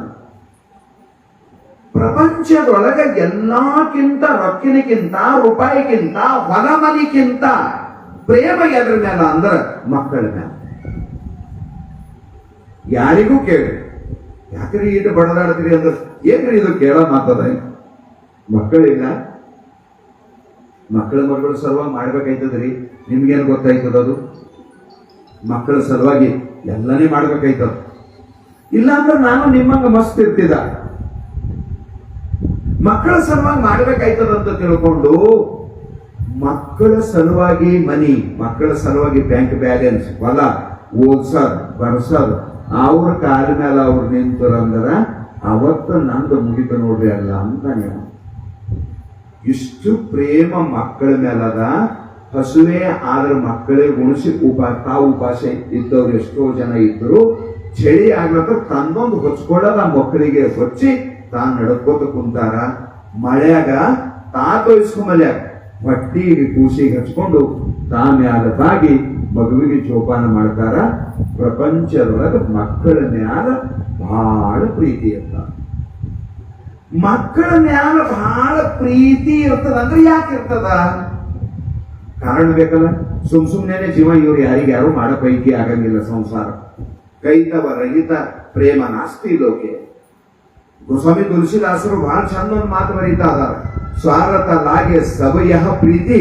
ಪ್ರಪಂಚದೊಳಗೆ ಎಲ್ಲಕ್ಕಿಂತ ರೊಕ್ಕಿನಕ್ಕಿಂತ ರೂಪಾಯಿಗಿಂತ ಹೊಲ ಮನಿಕ್ಕಿಂತ ಪ್ರೇಮ ಎದ್ರ ಮೇಲೆ ಅಂದ್ರ ಮಕ್ಕಳ ಮೇಲೆ. ಯಾರಿಗೂ ಕೇಳಿ, ಯಾಕ್ರಿ ಇಟ್ಟು ಬಡದಾಡ್ತೀರಿ ಅಂದ್ರೆ ಏನ್ರಿ ಇದು ಕೇಳ ಮಾತದ? ಮಕ್ಕಳಿಲ್ಲ, ಮಕ್ಕಳ ಸಲುವಾಗಿ ಮಾಡ್ಬೇಕಾಯ್ತದ್ರಿ. ನಿಮ್ಗೇನು ಗೊತ್ತಾಯ್ತದ? ಅದು ಮಕ್ಕಳ ಸಲುವಾಗಿ ಎಲ್ಲನೇ ಮಾಡ್ಬೇಕಾಯ್ತದ. ಇಲ್ಲ ಅಂದ್ರೆ ನಾನು ನಿಮ್ಮಂಗ ಮಸ್ತ್ ಇರ್ತಿದ. ಮಕ್ಕಳ ಸಲುವಾಗಿ ಮಾಡ್ಬೇಕಾಯ್ತದ ಅಂತ ತಿಳ್ಕೊಂಡು ಮಕ್ಕಳ ಸಲುವಾಗಿ ಮನಿ, ಮಕ್ಕಳ ಸಲುವಾಗಿ ಬ್ಯಾಂಕ್ ಬ್ಯಾಲೆನ್ಸ್, ಹೊಲ, ಓದ್ಸದ್ ಬರ್ಸದ್, ಅವ್ರ ಕಾಲ ಮೇಲೆ ಅವ್ರು ನಿಂತರಂದ್ರ ಅವತ್ತು ನಂದು ಮುಗಿತ ನೋಡ್ರಿ ಅಲ್ಲ ಅಂತ ನೀವು. ಇಷ್ಟು ಪ್ರೇಮ ಮಕ್ಕಳ ಮೇಲದ. ಹಸುವೆ ಆದ್ರ ಮಕ್ಕಳೇ ಉಣಿಸಿ ತಾವು ಉಪವಾಸ ಇದ್ದವ್ರು ಎಷ್ಟೋ ಜನ ಇದ್ರು. ಚಳಿ ಆಗ್ಲಕ್ಕ ತಂದೊಂದು ಹೊಚ್ಕೊಳ್ಳೋದ ಆ ಮಕ್ಕಳಿಗೆ ಹೊಚ್ಚಿ ತಾನು ನಡ್ಕೋತ ಕುಂತಾರ. ಮಳ್ಯಾಗ ತೊಯ್ಸ್ಕೊಂಬಲ್ಯಾಗ ಹೊಟ್ಟಿ ಕೂಸಿಗೆ ಹಚ್ಕೊಂಡು ಮ್ಯಾಲ ಬಾಗಿ ಮಗುವಿಗೆ ಜೋಪಾನ ಮಾಡ್ತಾರ. ಪ್ರಪಂಚದೊಳಗ ಮಕ್ಕಳ ಮ್ಯಾಲ ಬಹಳ ಪ್ರೀತಿ ಇರ್ತಾರ. ಮಕ್ಕಳ ಮ್ಯಾಲ ಬಹಳ ಪ್ರೀತಿ ಇರ್ತದ ಅಂದ್ರೆ ಯಾಕೆ ಇರ್ತದ? ಕಾರಣ ಬೇಕಲ್ಲ. ಸುಮ್ನೆ ಜೀವ ಇವ್ರು ಯಾರಿಗ್ಯಾರು ಮಾಡೋ ಪೈಕಿ ಆಗಂಗಿಲ್ಲ. ಸಂಸಾರ ಕೈತವ ರಹಿತ ಪ್ರೇಮ ನಾಸ್ತಿ ಲೋಕೆ. ಗೋಸ್ವಾಮಿ ತುಳಸಿದಾಸರು ಬಹಳ ಚಂದ ಒಂದು ಮಾತು ಬರೀತಾ ಅದಾರ. ಸ್ವಾರತ ಲಾಗೆ ಸಭಯ ಪ್ರೀತಿ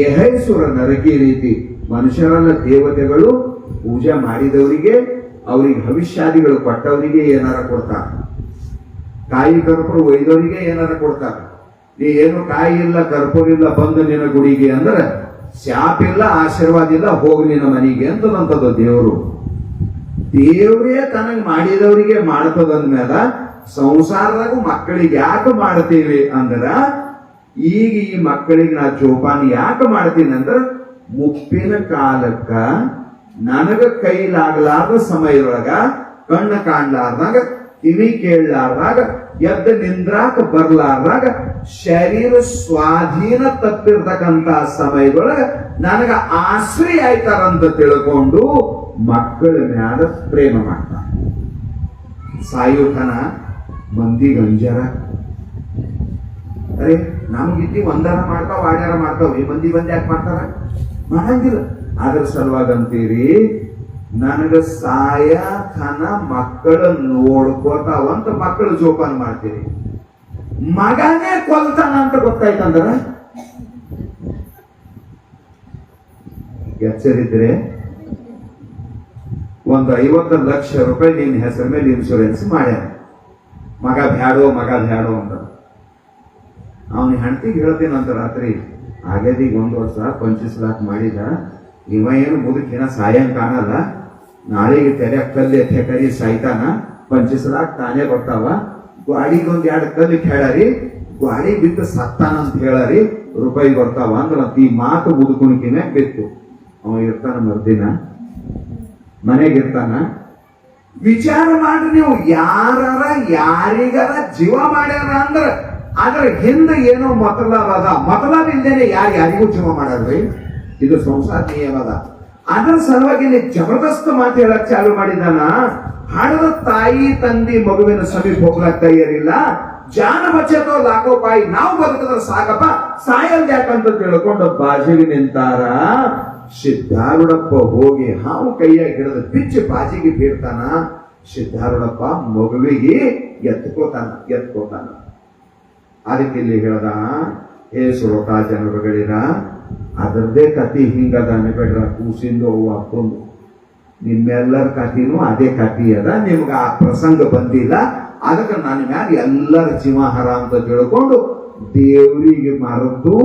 ಎಹೈಸುರ ನರಕಿ ರೀತಿ. ಮನುಷ್ಯರಲ್ಲ ದೇವತೆಗಳು ಪೂಜೆ ಮಾಡಿದವರಿಗೆ, ಅವ್ರಿಗೆ ಭವಿಷ್ಯಾದಿಗಳು ಕೊಟ್ಟವರಿಗೆ ಏನಾರ ಕೊಡ್ತಾರ. ಕಾಯಿ ಕರ್ಪೂರ ಒಯ್ದವರಿಗೆ ಏನಾರ ಕೊಡ್ತಾರ. ನೀ ಏನು ಕಾಯಿ ಇಲ್ಲ ಕರ್ಪೂರ ಇಲ್ಲ ಬಂದು ನಿನ್ನ ಗುಡಿಗೆ ಅಂದ್ರೆ ಶಾಪ ಇಲ್ಲ ಆಶೀರ್ವಾದ ಇಲ್ಲ ಹೋಗಿ ನಿನ್ನ ಮನೆಗೆ ಅಂತದಂತದ ದೇವರು. ದೇವ್ರೇ ತನಗ್ ಮಾಡಿದವರಿಗೆ ಮಾಡ್ತದಂದ್ಮೇಲೆ ಸಂಸಾರದಾಗ ಮಕ್ಕಳಿಗೆ ಯಾಕೆ ಮಾಡ್ತೀವಿ ಅಂದ್ರ ಈಗ ಈ ಮಕ್ಕಳಿಗೆ ನಾ ಜೋಪಾನ ಯಾಕೆ ಮಾಡ್ತೀನಿ ಅಂದ್ರ ಮುಪ್ಪಿನ ಕಾಲಕ್ಕ ನನಗ ಕೈಲಾಗಲಾರ್ದ ಸಮಯದೊಳಗ ಕಣ್ಣು ಕಾಣ್ಲಾರ್ದಾಗ ಕಿವಿ ಕೇಳಲಾರ್ದಾಗ ಎದ್ದ ನಿಂದ್ರಾಕ ಬರ್ಲಾರ್ದಾಗ ಶರೀರ ಸ್ವಾಧೀನ ತಪ್ಪಿರ್ತಕ್ಕಂತ ಸಮಯದೊಳಗ ನನಗ ಆಶ್ರಯ ಆಯ್ತಾರಂತ ತಿಳ್ಕೊಂಡು ಮಕ್ಕಳ ಮ್ಯಾಲ ಪ್ರೇಮ ಮಾಡ್ತಾರ. ಸಾಯುತನ ಮಂದಿ ಗಂಜರ ಅರೆ ನಮ್ಗಿದ್ದಿ ಒಂದರ ಮಾಡ್ತಾವ ಆಡ್ಯಾರ ಮಾಡ್ತಾವ, ಈ ಮಂದಿ ಯಾಕೆ ಮಾಡ್ತಾರ? ಮಾಡಂಗಿಲ್ಲ. ಅದ್ರ ಸಲುವಾಗಂತೀರಿ ನನಗ ಸಾಯತನ ಮಕ್ಕಳ ನೋಡ್ಕೋತಾವಂತ ಮಕ್ಕಳು ಜೋಪಾನ ಮಾಡ್ತೀರಿ. ಮಗನೇ ಕೊಲ್ತಾನ ಅಂತ ಗೊತ್ತಾಯ್ತಂದ್ರ ಎಚ್ಚರಿದ್ರೆ ಒಂದು 50 ಲಕ್ಷ ರೂಪಾಯಿ ನಿನ್ನ ಹೆಸರ ಮೇಲೆ ಇನ್ಶೂರೆನ್ಸ್ ಮಾಡ್ಯಾರ. ಮಗ ಬ್ಯಾಡೋ ಅಂತ ಅವನ ಹೆಂಡತಿಗೆ ಹೇಳ್ತೀನಂತ ರಾತ್ರಿ ಆಗ್ಯದೀಗ 1 ವರ್ಷ 25 ಲಕ್ಷ ಮಾಡಿದ, ಇವ ಏನು ಮುದುಕಿನ ಸಾಯಂ ಕಾಣಲ್ಲ, ನಾಳೆಗೆ ತೆರೆ ಕಲ್ಲು ಎತ್ತೆ ಕರಿ ಸಾಯ್ತಾನ, 25 ಲಕ್ಷ ತಾನೇ ಬರ್ತಾವ, ಗಾಡಿಗೊಂದ್ 2 ಕಲ್ಲು ಹೇಳರಿ, ಗಾಡಿ ಬಿದ್ದು ಸತ್ತಾನ ಅಂತ ಹೇಳರಿ, ರೂಪಾಯಿ ಬರ್ತಾವ ಅಂದ್ರ ಈ ಮಾತು ಮುದುಕುಣಿಕಿನ ಬಿತ್ತು. ಅವ ಇರ್ತಾನ ಮರ್ದಿನ ಮನೆಗಿರ್ತಾನ. ವಿಚಾರ ಮಾಡ್ರಿ ನೀವು, ಯಾರಿಗಾರ ಜೀವ ಮಾಡ್ಯಾರ ಅಂದ್ರ ಅದ್ರ ಹಿಂದೆ ಏನೋ ಮತಲಾಭ ಇಲ್ದೇನೆ ಯಾರಿಗೂ ಜೀವ ಮಾಡ್ರಿ. ಇದು ಸಂಸಾರ ನಿಯಮ ಅದ. ಅದರ ಸಲುವಾಗಿ ಜಬರ್ದಸ್ತ್ ಮಾತು ಹೇಳಕ್ ಚಾಲು ಮಾಡಿದಾನ. ಹಣದ ತಾಯಿ ತಂದಿ ಮಗುವಿನ ಸಮೀಪ ಹೋಗ್ಲಾಕ್ ತಯಾರಿಲ್ಲ. ಜಾನ ಬಚ್ಚತೋ ಲಾಖೋ ಪಾಯಿ, ನಾವು ಬದುಕಿದ್ರೆ ಸಾಕಪ್ಪ, ಸಾಯಲ್ ಯಾಕಂತ ತಿಳ್ಕೊಂಡು ಬಾಜಿಗೆ ನಿಂತಾರ. ಸಿದ್ಧಾರೂಢಪ್ಪ ಹೋಗಿ ಹಾವು ಕೈಯಾಗಿ ಹಿಡಿದ ಬಿಚ್ಚಿ ಬಾಜಿಗೆ ಬೀಳ್ತಾನ. ಸಿದ್ಧಾರೂಢಪ್ಪ ಮಗುವಿಗೆ ಎತ್ಕೋತಾನ. ಅದಕ್ಕೆ ಇಲ್ಲಿ ಹೇಳ್ದ, ಏ ಶ್ರೋತ ಜನರುಗಳಿರ, ಅದರದೇ ಕತಿ ಹಿಂಗದ ಅನ್ಬೇಡ್ರ, ಕೂಸಿಂದು ಅವು ಅಪ್ಪಂದು ನಿಮ್ಮೆಲ್ಲರ ಕತಿನೂ ಅದೇ ಕತಿ ಅದ. ನಿಮ್ಗೆ ಆ ಪ್ರಸಂಗ ಬಂದಿಲ್ಲ, ಅದಕ್ಕೆ ನನ್ನ ಮ್ಯಾಲ ಎಲ್ಲರ ಜೀವಹಾರ ಅಂತ ತಿಳ್ಕೊಂಡು ದೇವರಿಗೆ ಮರೆತು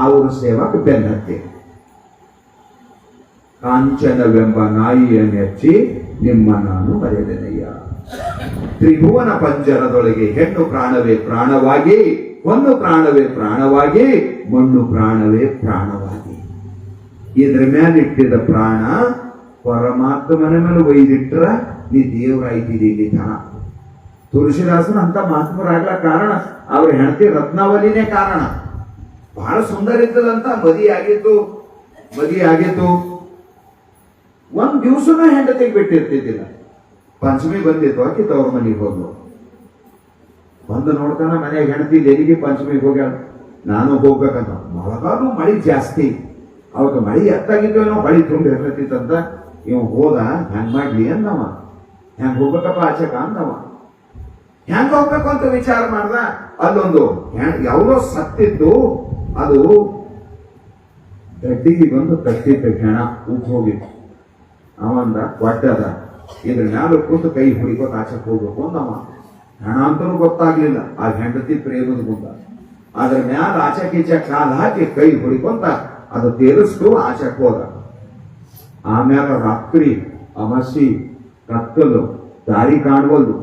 ಅವ್ರ ಸೇವಕ್ಕೆ ಬೆನ್ನತ್ತಿ. ಕಾಂಚನವೆಂಬ ನಾಯಿಯನ್ನೆಚ್ಚಿ ನಿಮ್ಮ ನಾನು ಮರೆಯದೆನಯ್ಯ. ತ್ರಿಭುವನ ಪಂಜರದೊಳಗೆ ಹೆಣ್ಣು ಪ್ರಾಣವೇ ಪ್ರಾಣವಾಗಿ, ಒಂದು ಪ್ರಾಣವೇ ಪ್ರಾಣವಾಗಿ, ಮಣ್ಣು ಪ್ರಾಣವೇ ಪ್ರಾಣವಾಗಿ. ಇದ್ರ ಮೇಲೆ ಇಟ್ಟಿದ ಪ್ರಾಣ ಪರಮಾತ್ಮನ ಮೇಲೆ ಒಯ್ದಿಟ್ರ ನೀ ದೇವರಾಯ್ತಿದಿ. ಇಲ್ಲಿ ತನ ತುಳಸಿದಾಸನ ಅಂತ ಮಹಾತ್ಮರಾಗ್ಲ ಕಾರಣ ಅವ್ರ ಹೆಂಡತಿ ರತ್ನಾವಲಿನೇ ಕಾರಣ. ಬಹಳ ಸುಂದರ ಇದ್ದದಂತ, ಮದಿ ಆಗಿತ್ತು. ಒಂದ್ ದಿವ್ಸನ ಹೆಂಡತಿಗೆ ಬಿಟ್ಟಿರ್ತಿದ್ದಿಲ್ಲ. ಪಂಚಮಿ ಬಂದಿತ್ತು, ಆಕಿ ತವ್ರ ಮನೆಗೆ ಹೋದ್ಲು. ಬಂದು ನೋಡ್ತಾನ ಮನೆಯಾಗ ಹೆಂಡತಿ ಎಲ್ಲಿಗೆ ಪಂಚಮಿಗೆ ಹೋಗ್ಯಾಳ. ನಾನು ಹೋಗ್ಬೇಕಂತ. ಮೊಳಗಾಲು ಮಳಿ ಜಾಸ್ತಿ, ಅವತ್ತು ಮಳಿ ಎತ್ತಾಗಿದ್ದು ಏನೋ ಮಳಿ ತುಂಬಿ ಇರ್ತೈತಿತ್ತಂತ. ಇವ್ ಹೋದ, ಹೆಂಗ್ ಮಾಡ್ಲಿ ಅಂದವ. ಹೆಂಗ್ ಹೋಗ್ಬೇಕಪ್ಪ ಆಚಕ ಅಂದವ. ಹೆಂಗ್ ಹೋಗ್ಬೇಕು ಅಂತ ವಿಚಾರ ಮಾಡ್ದ. ಅಲ್ಲೊಂದು ಯಾವುದೋ ಸತ್ತಿದ್ದು, ಅದು ಗಡ್ಡಿಗೆ ಬಂದು ತಟ್ಟಿತ್ತು, ಹೆಣ ಉಪ್ಪು ಹೋಗಿತ್ತು. ಅವಂದ ಕೊಟ್ಟದ, ಇದ್ರ ಮ್ಯಾಲ ಕೂತು ಕೈ ಹುಡಿಕೋತ ಆಚಕ್ ಹೋಗ್ಬೇಕು ಅಂದವ. ಹೆಣ ಅಂತನೂ ಗೊತ್ತಾಗ್ಲಿಲ್ಲ, ಆ ಹೆಂಡತಿ ಪ್ರೇಮದ ಮುಂದ. ಅದ್ರ ಮ್ಯಾಲ ಆಚಕೀಚ ಕಾಲ ಹಾಕಿ ಕೈ ಹುಡಿಕೊಂತ ಅದು ತೇರಿಸ್ತು, ಆಚಕ್ ಹೋದ. ಆಮ್ಯಾಲ ರಾತ್ರಿ ಅಮಸಿ ಕತ್ತಲು, ದಾರಿ ಕಾಣವಲ್ದು,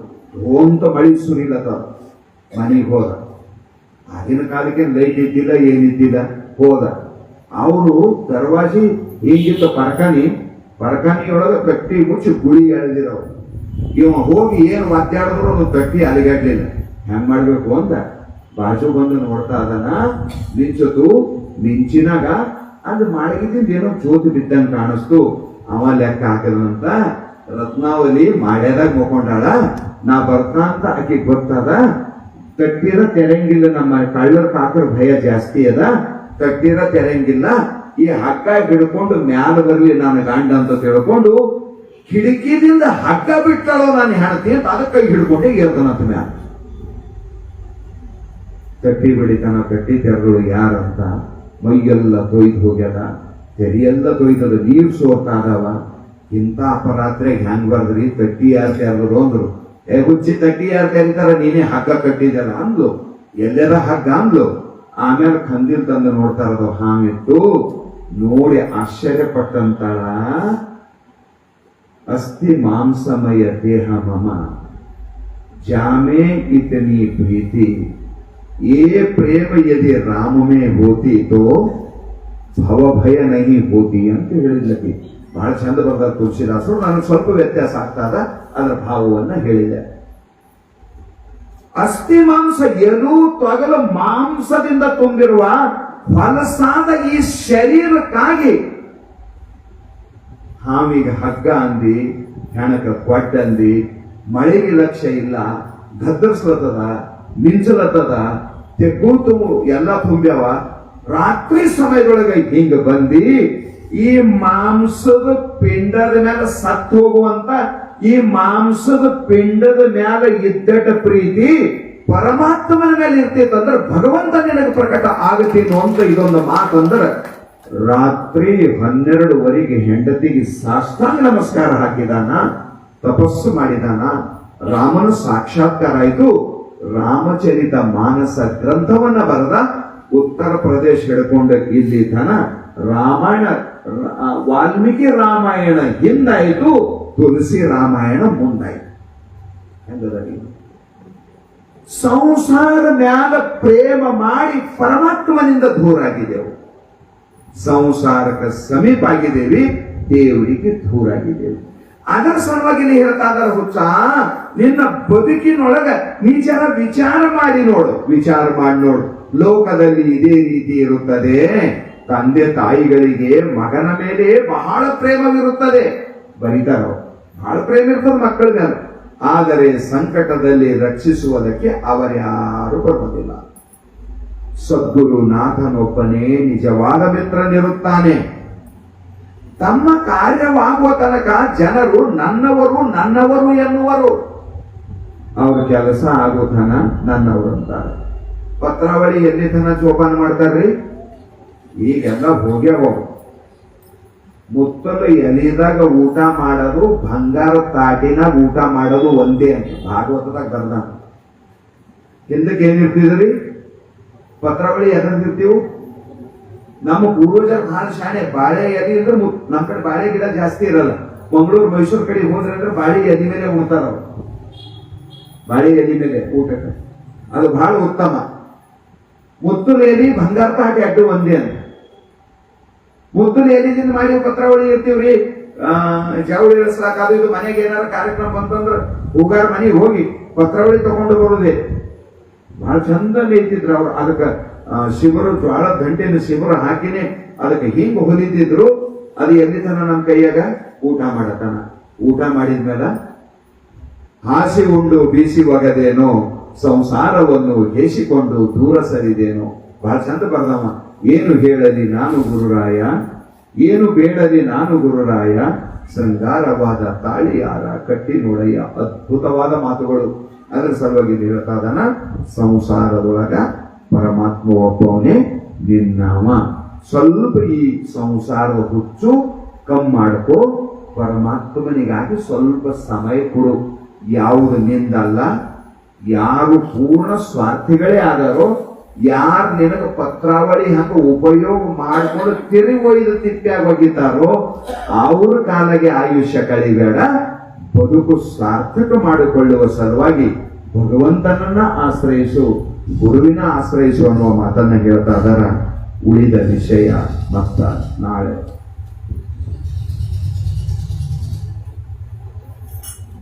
ಅಂತ ಮಳಿ ಸುರಿಲತ್ತ. ಮನೆಗೆ ಹೋದ. ಆಗಿನ ಕಾಲಕ್ಕೆ ಲೈಟ್ ಇದ್ದಿಲ್ಲ, ಏನಿದ್ದಿಲ್ಲ. ಹೋದ. ಅವರು ದರ್ವಾಜಿ ಹೀಗಿತ್ತು, ಪರಕಾನಿಯೊಳಗ ಕಟ್ಟಿ ಮುಚ್ಚಿ ಗುಳಿ ಎಳೆದಿರವು. ಇವ ಹೋಗಿ ಏನು ಮಾತಾಡಿದ್ರು ಅದು ಕಟ್ಟಿ ಅಲಿಗಾಡ್ಲಿಲ್ಲ. ಹೆಂಗ್ ಮಾಡ್ಬೇಕು ಅಂತ ಬಾಜು ಬಂದು ನೋಡ್ತಾ ಅದನ್ನ. ಮಿಂಚಿನಾಗ ಅದು ಮಾಡಿದ್ದಿಂದ ಏನೋ ಚೋತು ಬಿದ್ದಂಗ ಕಾಣಿಸ್ತು. ಅವ ಲೆಕ್ಕ ಹಾಕದಂತ ರತ್ನಾವಲಿ ಮಾಡ್ಯದಾಗ ಮುಕೊಂಡಾಳ. ನಾ ಬರ್ತಾ ಅಂತ ಆಕಿ ಗೊತ್ತದ. ಕಟ್ಟಿರ ತೆರಂಗಿಲ್ಲ, ನಮ್ಮ ಕಳ್ಳರ ಕಾಕರ ಭಯ ಜಾಸ್ತಿ ಅದ. ಕಟ್ಟಿರ ತೆರಂಗಿಲ್ಲ, ಈ ಹಗ್ಗ ಹಿಡ್ಕೊಂಡು ಮ್ಯಾಲ ಬರ್ಲಿ ನಾನು ಗಂಡ ಅಂತ ತಿಳ್ಕೊಂಡು ಕಿಟಕಿದಿಂದ ಹಗ್ಗ ಬಿಟ್ಟಾಳೋ ನಾನು ಹೆಣತಿ ಅಂತ ಅದಕ್ಕೆ ಕೈ ಹಿಡ್ಕೊಂಡೆ ಏರ್ತಾನಂತ ಮ್ಯಾಲ. ಕಟ್ಟಿ ಬಿಡಿತಾನ. ಕಟ್ಟಿ ತೆರಳು ಯಾರಂತ ಮೈಯೆಲ್ಲ ತೊಯ್ದು ಹೋಗ್ಯದ, ತೆರಿಯೆಲ್ಲ ತೊಯ್ದದ, ನೀರು ಸೋರ್ತಾ ಅದಾವ. ಇಂಥ ಅಪರಾತ್ರಿಗೆ ಹೆಂಗ್ ಬರ್ದ್ರಿ, ಕಟ್ಟಿ ಯಾರು ತೆರದ್ರು ಅಂದ್ರು. ಹುಚ್ಚಿ ತಟ್ಟಿ ಯಾರು ಕರೀತಾರ, ನೀನೇ ಹಗ್ಗ ಕಟ್ಟಿದಲ್ಲ ಅಂದ್ಲು. ಎಲ್ಲೆಲ್ಲ ಹಗ್ಗ ಅಂದ್ಲು. ಆಮೇಲೆ ಕಂದಿಲ್ ತಂದು ನೋಡ್ತಾರದು ಹಾಮಿತ್ತು. ನೋಡಿ ಆಶ್ಚರ್ಯಪಟ್ಟಂತಾಳ. ಅಸ್ಥಿ ಮಾಂಸಮಯ ದೇಹ ಮಮ ಜಾಮೆ ಇತನಿ ಪ್ರೀತಿ ये प्रेम यदि राम में होती तो ಭವ ಭಯ ನಹಿ ಹೋತಿ ಅಂತ ಹೇಳಿದ್ಲಕ್ಕೆ. ಬಹಳ ಚಂದ ಬರ್ತಾರೆ ತುಳಸಿದಾಸರು. ನನಗೆ ಸ್ವಲ್ಪ ವ್ಯತ್ಯಾಸ ಆಗ್ತದ, ಅದರ ಭಾವವನ್ನ ಹೇಳಿದೆ. ಅಸ್ಥಿ ಮಾಂಸ ಎಲು ತೊಗಲು ಮಾಂಸದಿಂದ ತುಂಬಿರುವ ಹೊಲಸಾದ ಈ ಶರೀರಕ್ಕಾಗಿ ಹಾವಿಗೆ ಹಗ್ಗ ಅಂದಿ, ಹೆಣಕ ಕೊಟ್ಟಂದಿ, ಮಳೆಗೆ ಲಕ್ಷ್ಯ ಇಲ್ಲ, ಗದ್ದರ್ಸ್ಲತ್ತದ, ಮಿಂಚಲತ್ತದ, ತೆಗ್ಗೂತು ಎಲ್ಲ ತುಂಬ್ಯಾವ. ರಾತ್ರಿ ಸಮಯದೊಳಗೆ ಹಿಂಗ ಬಂದಿ ಈ ಮಾಂಸದ ಪಿಂಡದ ಮೇಲೆ ಸತ್ತು ಹೋಗುವಂತ ಈ ಮಾಂಸದ ಪಿಂಡದ ಮೇಲೆ ಇದ್ದಟ ಪ್ರೀತಿ ಪರಮಾತ್ಮನ ಮೇಲೆ ಇರ್ತೈತಂದ್ರೆ ಭಗವಂತ ನಿನಗೆ ಪ್ರಕಟ ಆಗುತ್ತೇನು ಅಂತ ಇದೊಂದು ಮಾತಂದ್ರೆ, ರಾತ್ರಿ 12ವರೆಗೆ ಹೆಂಡತಿಗೆ ಸಾಷ್ಟಾಂಗ ನಮಸ್ಕಾರ ಹಾಕಿದಾನ, ತಪಸ್ಸು ಮಾಡಿದಾನ. ರಾಮನ ಸಾಕ್ಷಾತ್ಕಾರ ಆಯಿತು. ರಾಮಚರಿತ ಮಾನಸ ಗ್ರಂಥವನ್ನ ಬರೆದ. ಉತ್ತರ ಪ್ರದೇಶ ಹಿಡ್ಕೊಂಡು ಇಲ್ಲಿ ತನ ರಾಮಾಯಣ, ವಾಲ್ಮೀಕಿ ರಾಮಾಯಣ ಹಿಂದಾಯಿತು, ತುಳಸಿ ರಾಮಾಯಣ ಮುಂದಾಯಿತು. ಸಂಸಾರ ಮ್ಯಾಲ ಪ್ರೇಮ ಮಾಡಿ ಪರಮಾತ್ಮನಿಂದ ದೂರ ಆಗಿದ್ದೆವು. ಸಂಸಾರಕ್ಕೆ ಸಮೀಪ ಆಗಿದ್ದೇವೆ, ದೇವರಿಗೆ ದೂರ ಆಗಿದ್ದೇವೆ. ಅದರ ಸಲುವಾಗಿ ನೀ ಹೇಳ್ತಾ ಇದ್ದಾರೆ, ಹುಚ್ಚ ನಿನ್ನ ಬದುಕಿನೊಳಗ ನೀ ಜನ ವಿಚಾರ ಮಾಡಿ ನೋಡು, ವಿಚಾರ ಮಾಡಿ ನೋಡು. ಲೋಕದಲ್ಲಿ ಇದೇ ರೀತಿ ಇರುತ್ತದೆ. ತಂದೆ ತಾಯಿಗಳಿಗೆ ಮಗನ ಮೇಲೆ ಬಹಳ ಪ್ರೇಮವಿರುತ್ತದೆ, ಬರೀತಾರ, ಬಹಳ ಪ್ರೇಮ ಇರ್ತದೆ ಮಕ್ಕಳ ಮೇಲೆ. ಆದರೆ ಸಂಕಟದಲ್ಲಿ ರಕ್ಷಿಸುವುದಕ್ಕೆ ಅವರ್ಯಾರು ಬರುವುದಿಲ್ಲ. ಸದ್ಗುರುನಾಥನೊಬ್ಬನೇ ನಿಜವಾದ ಮಿತ್ರನಿರುತ್ತಾನೆ. ತಮ್ಮ ಕಾರ್ಯವಾಗುವ ತನಕ ಜನರು ನನ್ನವರು ನನ್ನವರು ಎನ್ನುವರು. ಅವ್ರ ಕೆಲಸ ಆಗೋ ತನ ನನ್ನವರು ಅಂತಾರೆ. ಪತ್ರಾವಳಿ ಎಲ್ಲಿ ತನ ಜೋಪಾನ ಮಾಡ್ತಾರ್ರಿ? ಈಗೆಲ್ಲ ಹೋಗ್ಯಾವ. ಮುತ್ತಲು ಎಲಿದಾಗ ಊಟ ಮಾಡೋದು, ಬಂಗಾರ ತಾಟಿನಾಗ ಊಟ ಮಾಡೋದು ಒಂದೇ ಅಂತ ಭಾಗವತದಾಗ ಬರ್ದ. ಹಿಂದಕ್ಕೆ ಏನಿರ್ತಿದ್ರಿ? ಪತ್ರಾವಳಿ ಎದ್ದಿರ್ತೀವಿ. ನಮ್ಮ ಪೂರ್ವಜರು ಬಹಳ ಶಾಣೆ. ಬಾಳೆ ಎದಿ ಅಂದ್ರೆ ನಮ್ಮ ಕಡೆ ಬಾಳೆ ಗಿಡ ಜಾಸ್ತಿ ಇರಲ್ಲ. ಮಂಗಳೂರು ಮೈಸೂರು ಕಡೆ ಹೋದ್ರೆ ಅಂದ್ರೆ ಬಾಳೆ ಎದಿ ಮೇಲೆ ಉಣ್ತಾರ. ಬಾಳೆ ಎದಿ ಮೇಲೆ ಊಟಕ್ಕೆ ಅದು ಬಹಳ ಉತ್ತಮ. ಮುತ್ತುಲ ಎಲಿ ಬಂಗಾರ ತಾಟಿ ಅಡ್ಡು ಒಂದೇ ಅಂತ. ಮುತ್ತುಲ ಎಲಿದಿಂದ ಮಾಡಿ ಪತ್ರಾವಳಿ ಇರ್ತೀವ್ರಿ. ಜವಳಿ ಇಳಿಸ್ಲಾಕ ಅದು ಇದು ಮನೆಗೆ ಏನಾರ ಕಾರ್ಯಕ್ರಮ ಬಂತಂದ್ರ ಹೂಗಾರ ಮನೆಗೆ ಹೋಗಿ ಪತ್ರಾವಳಿ ತಗೊಂಡು ಬರುದೇ. ಬಹಳ ಚಂದ ನಿಂತಿದ್ರು ಅವ್ರು. ಅದಕ್ಕೆ ಶಿಬಿರ ಜ್ವಾಳ ಗಂಟೆನ ಶಿಬಿರ ಹಾಕಿನೇ ಅದಕ್ಕೆ ಹಿಂಗ ಹೊಲಿತಿದ್ರು. ಅದು ಎಲ್ಲಿ ತನ ನಮ್ಮ ಕೈಯಾಗ ಊಟ ಮಾಡತನ. ಊಟ ಮಾಡಿದ್ಮೇಲೆ ಹಾಸಿ ಉಂಡು ಬೀಸಿ ಒಗದೇನೋ, ಸಂಸಾರವನ್ನು ಹೇಸಿಕೊಂಡು ದೂರ ಸರಿದೇನೋ. ಬಹಳ ಚಂದ ಬರ್ದವ. ಏನು ಹೇಳಲಿ ನಾನು ಗುರುರಾಯ, ಏನು ಬೇಡಲಿ ನಾನು ಗುರುರಾಯ, ಶೃಂಗಾರವಾದ ತಾಳಿಯಾರ ಕಟ್ಟಿ ನೋಡಯ್ಯ. ಅದ್ಭುತವಾದ ಮಾತುಗಳು. ಅದರ ಸಲುವಾಗಿ ಹೇಳ್ತಾ ಇದಾನ, ಸಂಸಾರದೊಳಗ ಪರಮಾತ್ಮ ಒಬ್ಬವನೇ ನಿನ್ನಾಮ. ಸ್ವಲ್ಪ ಈ ಸಂಸಾರದ ಹುಚ್ಚು ಕಮ್ಮಿ ಮಾಡ್ಕೋ, ಪರಮಾತ್ಮನಿಗಾಗಿ ಸ್ವಲ್ಪ ಸಮಯ ಕೊಡು. ಯಾವುದು ನಿಂದಲ್ಲ, ಯಾರು ಪೂರ್ಣ ಸ್ವಾರ್ಥಿಗಳೇ ಆದರೋ, ಯಾರು ನಿನಗೆ ಪತ್ರಾವಳಿ ಹಂಗ ಉಪಯೋಗ ಮಾಡ್ಕೊಂಡು ತಿರುಗಿ ಒಯ್ದು ತಿಪ್ಪಿಯಾಗಿ ಹೋಗಿದ್ದಾರೋ ಅವ್ರ ಕಾಲಗೆ ಆಯುಷ್ಯ ಕಳಿಬೇಡ. ಬದುಕು ಸಾರ್ಥಕ ಮಾಡಿಕೊಳ್ಳುವ ಸಲುವಾಗಿ ಭಗವಂತನನ್ನ ಆಶ್ರಯಿಸು, ಗುರುವಿನ ಆಶ್ರಯಿಸು ಅನ್ನುವ ಮಾತನ್ನ ಹೇಳ್ತಾ ಇದಾರ. ಉಳಿದ ವಿಷಯ ಮತ್ತ ನಾಳೆ.